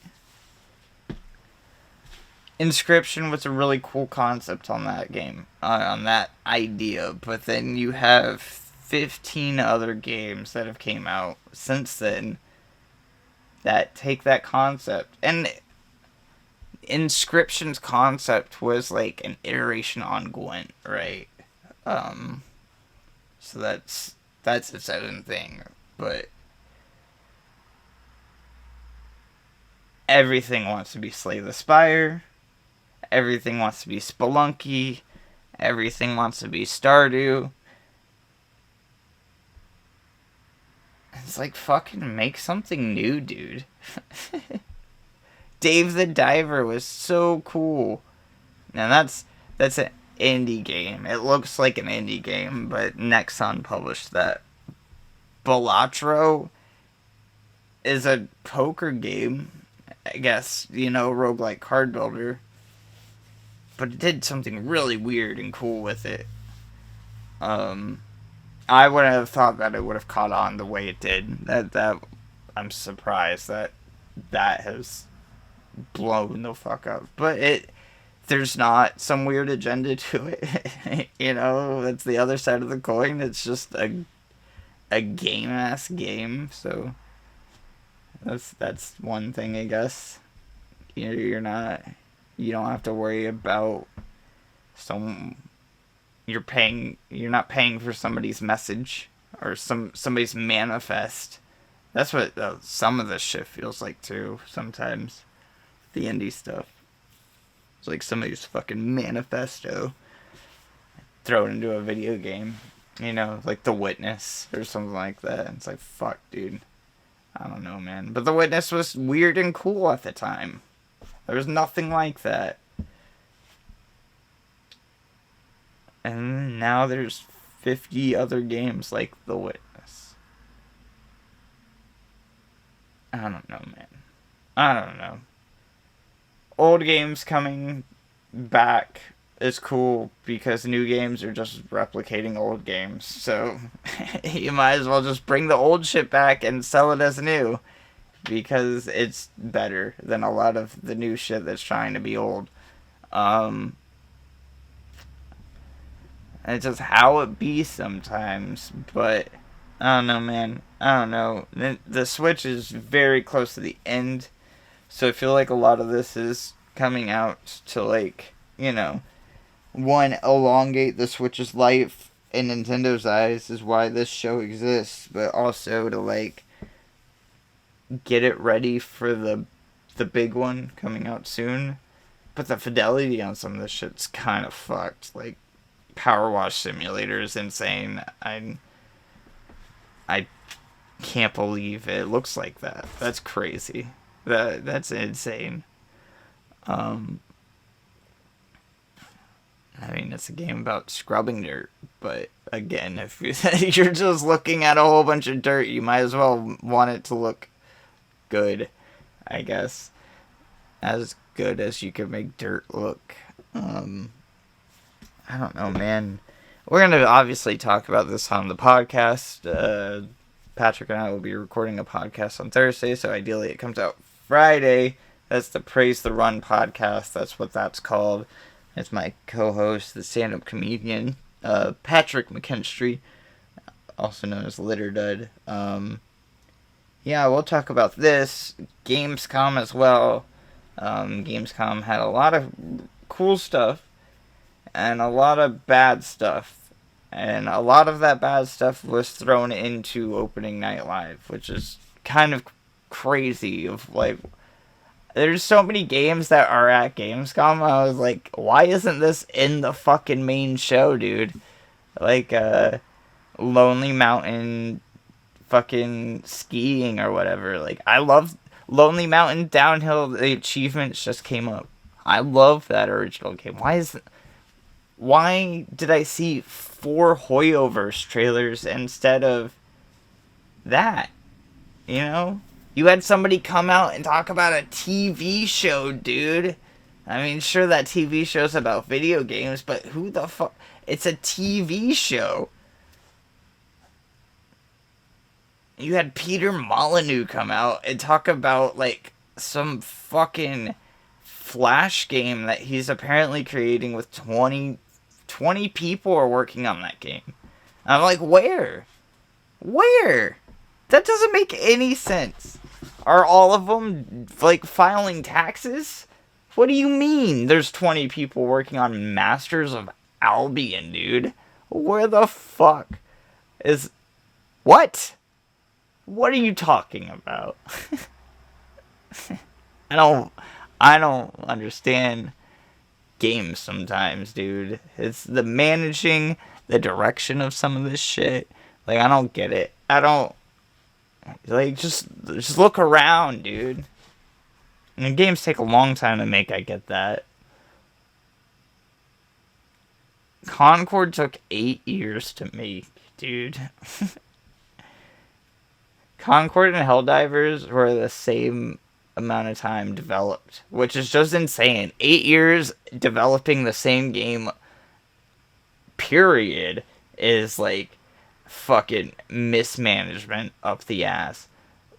Inscription was a really cool concept on that game, on that idea, but then you have 15 other games that have came out since then that take that concept, and Inscription's concept was like an iteration on Gwent, right? So that's its own thing. But everything wants to be Slay the Spire. Everything wants to be Spelunky. Everything wants to be Stardew. It's like, fucking make something new, dude. Dave the Diver was so cool. Now that's an indie game. It looks like an indie game, but Nexon published that. Balatro is a poker game, I guess, roguelike card builder. But it did something really weird and cool with it. I wouldn't have thought that it would have caught on the way it did. That I'm surprised that has blown the fuck up. But there's not some weird agenda to it. That's the other side of the coin. It's just a game-ass game. So that's one thing, I guess. You're not... You don't have to worry about you're not paying for somebody's message or somebody's manifest. That's what some of this shit feels like too sometimes. The indie stuff. It's like somebody's fucking manifesto thrown into a video game. Like The Witness or something like that. It's like, fuck, dude. I don't know, man. But The Witness was weird and cool at the time. There was nothing like that. And now there's 50 other games like The Witness. I don't know, man. I don't know. Old games coming back is cool because new games are just replicating old games. So you might as well just bring the old shit back and sell it as new. Because it's better than a lot of the new shit that's trying to be old. It's just how it be sometimes. But, I don't know, man. I don't know. The Switch is very close to the end. So I feel like a lot of this is coming out to, like, one, elongate the Switch's life in Nintendo's eyes is why this show exists. But also to, like, get it ready for the big one coming out soon. But the fidelity on some of this shit's kind of fucked. Like, Power Wash Simulator is insane. I can't believe it looks like that. That's crazy. That's insane. It's a game about scrubbing dirt. But, again, if you're just looking at a whole bunch of dirt, you might as well want it to look good, I guess. As good as you could make dirt look. I don't know, man. We're going to obviously talk about this on the podcast. Patrick and I will be recording a podcast on Thursday, so ideally it comes out Friday. That's the Praise the Run podcast. That's what that's called. It's my co-host, the stand-up comedian, Patrick McKinstry, also known as Litter Dud. Yeah, we'll talk about this. Gamescom as well. Gamescom had a lot of cool stuff and a lot of bad stuff. And a lot of that bad stuff was thrown into opening night live, which is kind of crazy. Of like, there's so many games that are at Gamescom. I was like, why isn't this in the fucking main show, dude? Like, Lonely Mountain fucking skiing or whatever. Like, I love Lonely Mountain Downhill. The achievements just came up. I love that original game. Why did I see 4 Hoyoverse trailers instead of that? You had somebody come out and talk about a TV show, dude. Sure, that TV show's about video games, but who the fuck? It's a TV show. You had Peter Molyneux come out and talk about, like, some fucking Flash game that he's apparently creating with 20 people are working on that game. I'm like, where? That doesn't make any sense. Are all of them, like, filing taxes? What do you mean there's 20 people working on Masters of Albion, dude? Where the fuck is... What? What are you talking about? I don't understand games sometimes, dude. It's the managing, the direction of some of this shit. Like, I don't get it. I don't... Like, just look around, dude. And games take a long time to make, I get that. Concord took 8 years to make, dude. Concord and Helldivers were the same amount of time developed, which is just insane. 8 years developing the same game, period, is like fucking mismanagement up the ass.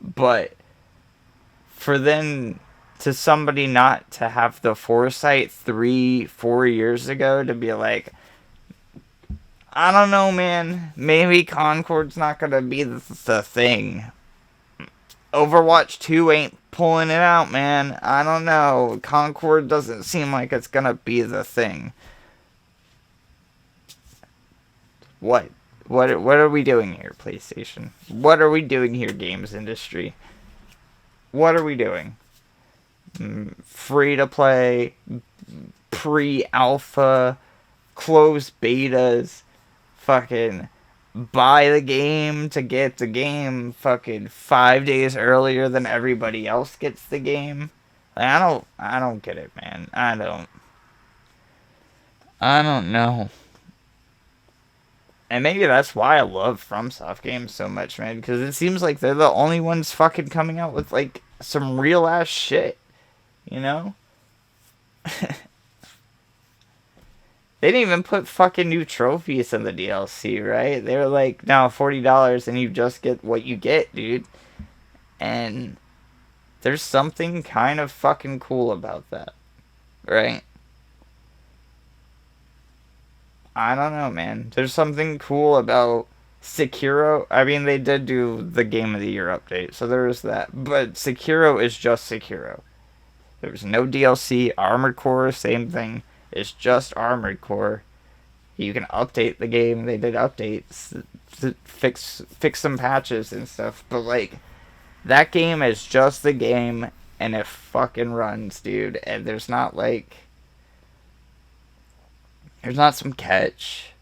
But for then to somebody not to have the foresight 3-4 years ago to be like, I don't know, man, maybe Concord's not gonna be the thing. Overwatch 2 ain't pulling it out, man. I don't know. Concord doesn't seem like it's gonna be the thing. What are we doing here, PlayStation? What are we doing here, games industry? What are we doing? Free to play, pre-alpha, closed betas, fucking buy the game to get the game fucking 5 days earlier than everybody else gets the game. Like, I don't get it, man. I don't know. And maybe that's why I love FromSoft games so much, man, because it seems like they're the only ones fucking coming out with like some real ass shit, you know? They didn't even put fucking new trophies in the DLC, right? They were like, now $40 and you just get what you get, dude. And there's something kind of fucking cool about that, right? I don't know, man. There's something cool about Sekiro. I mean, they did do the Game of the Year update, so there is that. But Sekiro is just Sekiro. There's no DLC. Armored Core, same thing. It's just Armored Core. You can update the game. They did updates to fix some patches and stuff. But, like, that game is just the game, and it fucking runs, dude. And there's not, like... There's not some catch.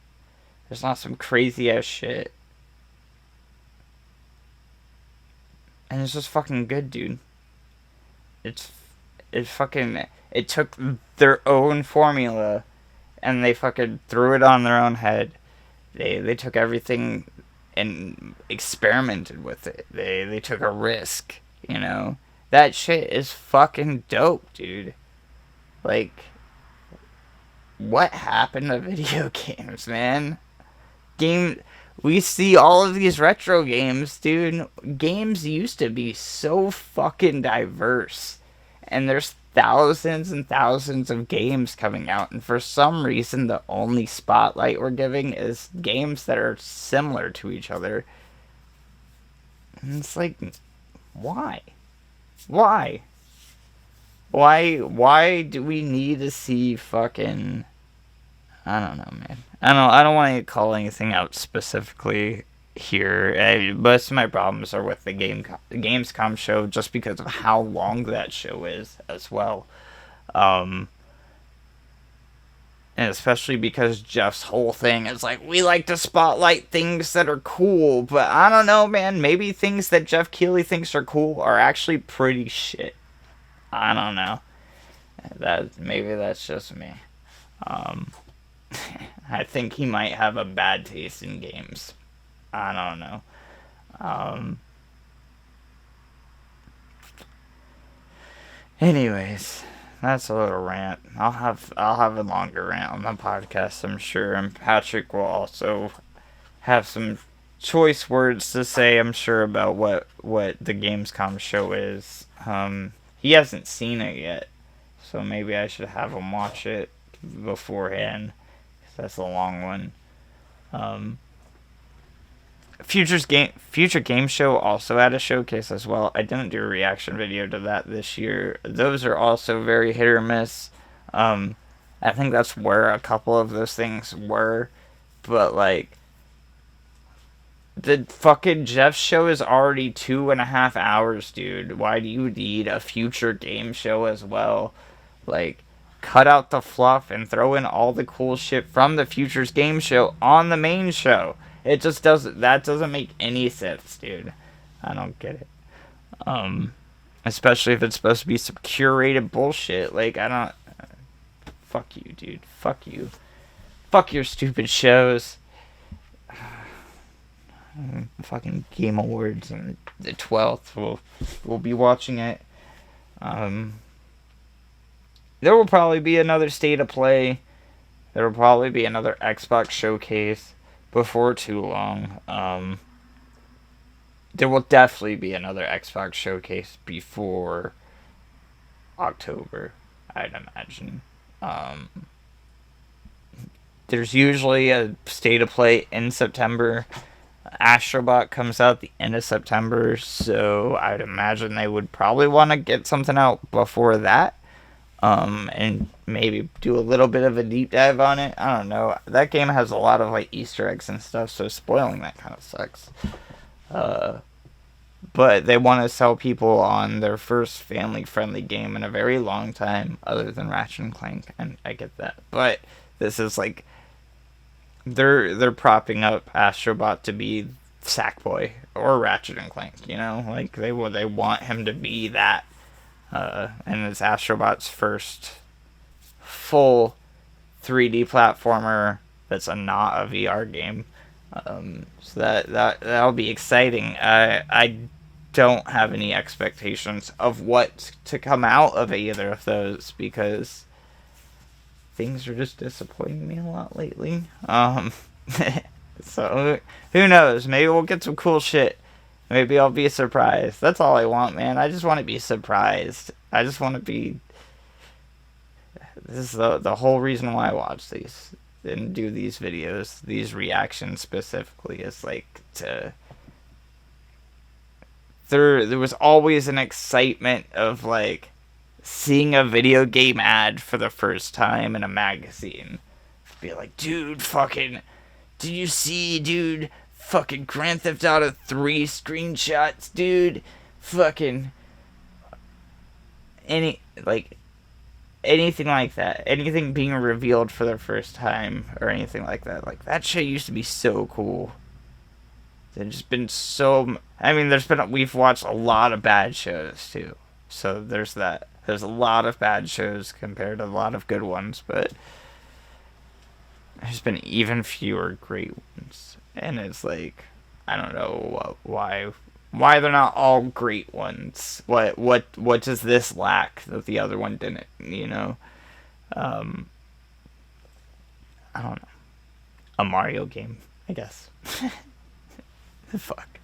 There's not some crazy-ass shit. And it's just fucking good, dude. It took their own formula and they fucking threw it on their own head. They took everything and experimented with it. They took a risk, you know? That shit is fucking dope, dude. Like, what happened to video games, man? We see all of these retro games, dude. Games used to be so fucking diverse. And there's thousands and thousands of games coming out. And for some reason, the only spotlight we're giving is games that are similar to each other. And it's like, why? Why? Why do we need to see fucking... I don't know, man. I don't want to call anything out specifically here. Most of my problems are with the Gamescom show just because of how long that show is as well. And especially because Jeff's whole thing is like, we like to spotlight things that are cool, but I don't know, man. Maybe things that Jeff Keighley thinks are cool are actually pretty shit. I don't know. Maybe that's just me. I think he might have a bad taste in games. I don't know. Anyways, that's a little rant. I'll have a longer rant on the podcast, I'm sure, and Patrick will also have some choice words to say, I'm sure, about what the Gamescom show is. He hasn't seen it yet, so maybe I should have him watch it beforehand. That's a long one. Future Game Show also had a showcase as well. I didn't do a reaction video to that this year. Those are also very hit or miss. I think that's where a couple of those things were but like, the fucking Jeff show is already 2.5 hours, dude. Why do you need a future game show as well? Like, cut out the fluff and throw in all the cool shit from the Futures game show on the main show. It just doesn't, that doesn't make any sense, dude. I don't get it. Especially if it's supposed to be some curated bullshit. Like, I don't, fuck you, dude. Fuck you. Fuck your stupid shows. Fucking Game Awards on the 12th. We'll be watching it. There will probably be another State of Play. There will probably be another Xbox showcase before too long. There will definitely be another Xbox showcase before October, I'd imagine. There's usually a State of Play in September. Astrobot comes out the end of September, so I'd imagine they would probably want to get something out before that. And maybe do a little bit of a deep dive on it. I don't know. That game has a lot of like Easter eggs and stuff, so spoiling that kind of sucks. But they want to sell people on their first family-friendly game in a very long time, other than Ratchet and Clank, and I get that. But this is like, they're propping up Astrobot to be Sackboy or Ratchet and Clank, you know, like they want him to be that, and it's Astrobot's first full 3D platformer that's not a VR game, so that'll be exciting. I don't have any expectations of what to come out of either of those because things are just disappointing me a lot lately. So, who knows? Maybe we'll get some cool shit. Maybe I'll be surprised. That's all I want, man. I just want to be surprised. I just want to be... This is the whole reason why I watch these and do these videos, these reactions specifically, is like to... There was always an excitement of like seeing a video game ad for the first time in a magazine. Be like, dude, fucking, did you see, dude, fucking Grand Theft Auto 3 screenshots, dude, fucking, anything like that, anything being revealed for the first time, or anything like that shit used to be so cool. There's just been so, we've watched a lot of bad shows, too, so there's that. There's a lot of bad shows compared to a lot of good ones, but there's been even fewer great ones. And it's like, I don't know why they're not all great ones. What does this lack that the other one didn't, you know? I don't know. A Mario game, I guess. Fuck.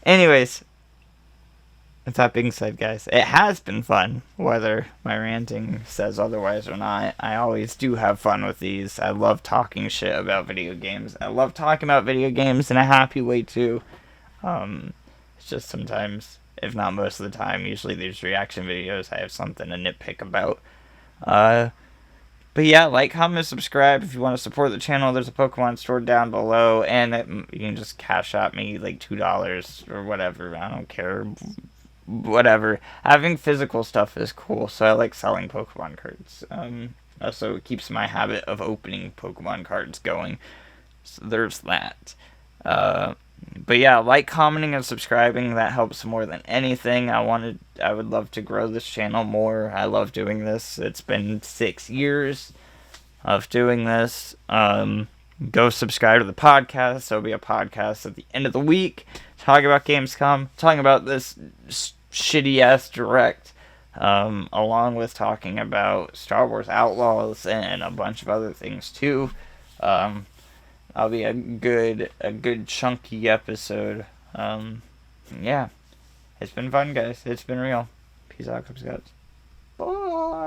Anyways, with that being said, guys, it has been fun, whether my ranting says otherwise or not. I always do have fun with these. I love talking shit about video games. I love talking about video games in a happy way, too. It's just sometimes, if not most of the time, usually these reaction videos, I have something to nitpick about. But yeah, like, comment, subscribe if you want to support the channel. There's a Pokemon store down below, and you can just cash out me like $2 or whatever. I don't care. Whatever. Having physical stuff is cool, so I like selling Pokemon cards. Also, it keeps my habit of opening Pokemon cards going. So there's that. But yeah, like, commenting, and subscribing, that helps more than anything. I would love to grow this channel more. I love doing this. It's been 6 years of doing this. Go subscribe to the podcast. There'll be a podcast at the end of the week talking about Gamescom, talking about this shitty-ass Direct, along with talking about Star Wars Outlaws and a bunch of other things, too. I'll be a good chunky episode. Yeah. It's been fun, guys. It's been real. Peace out, Cubs Scouts.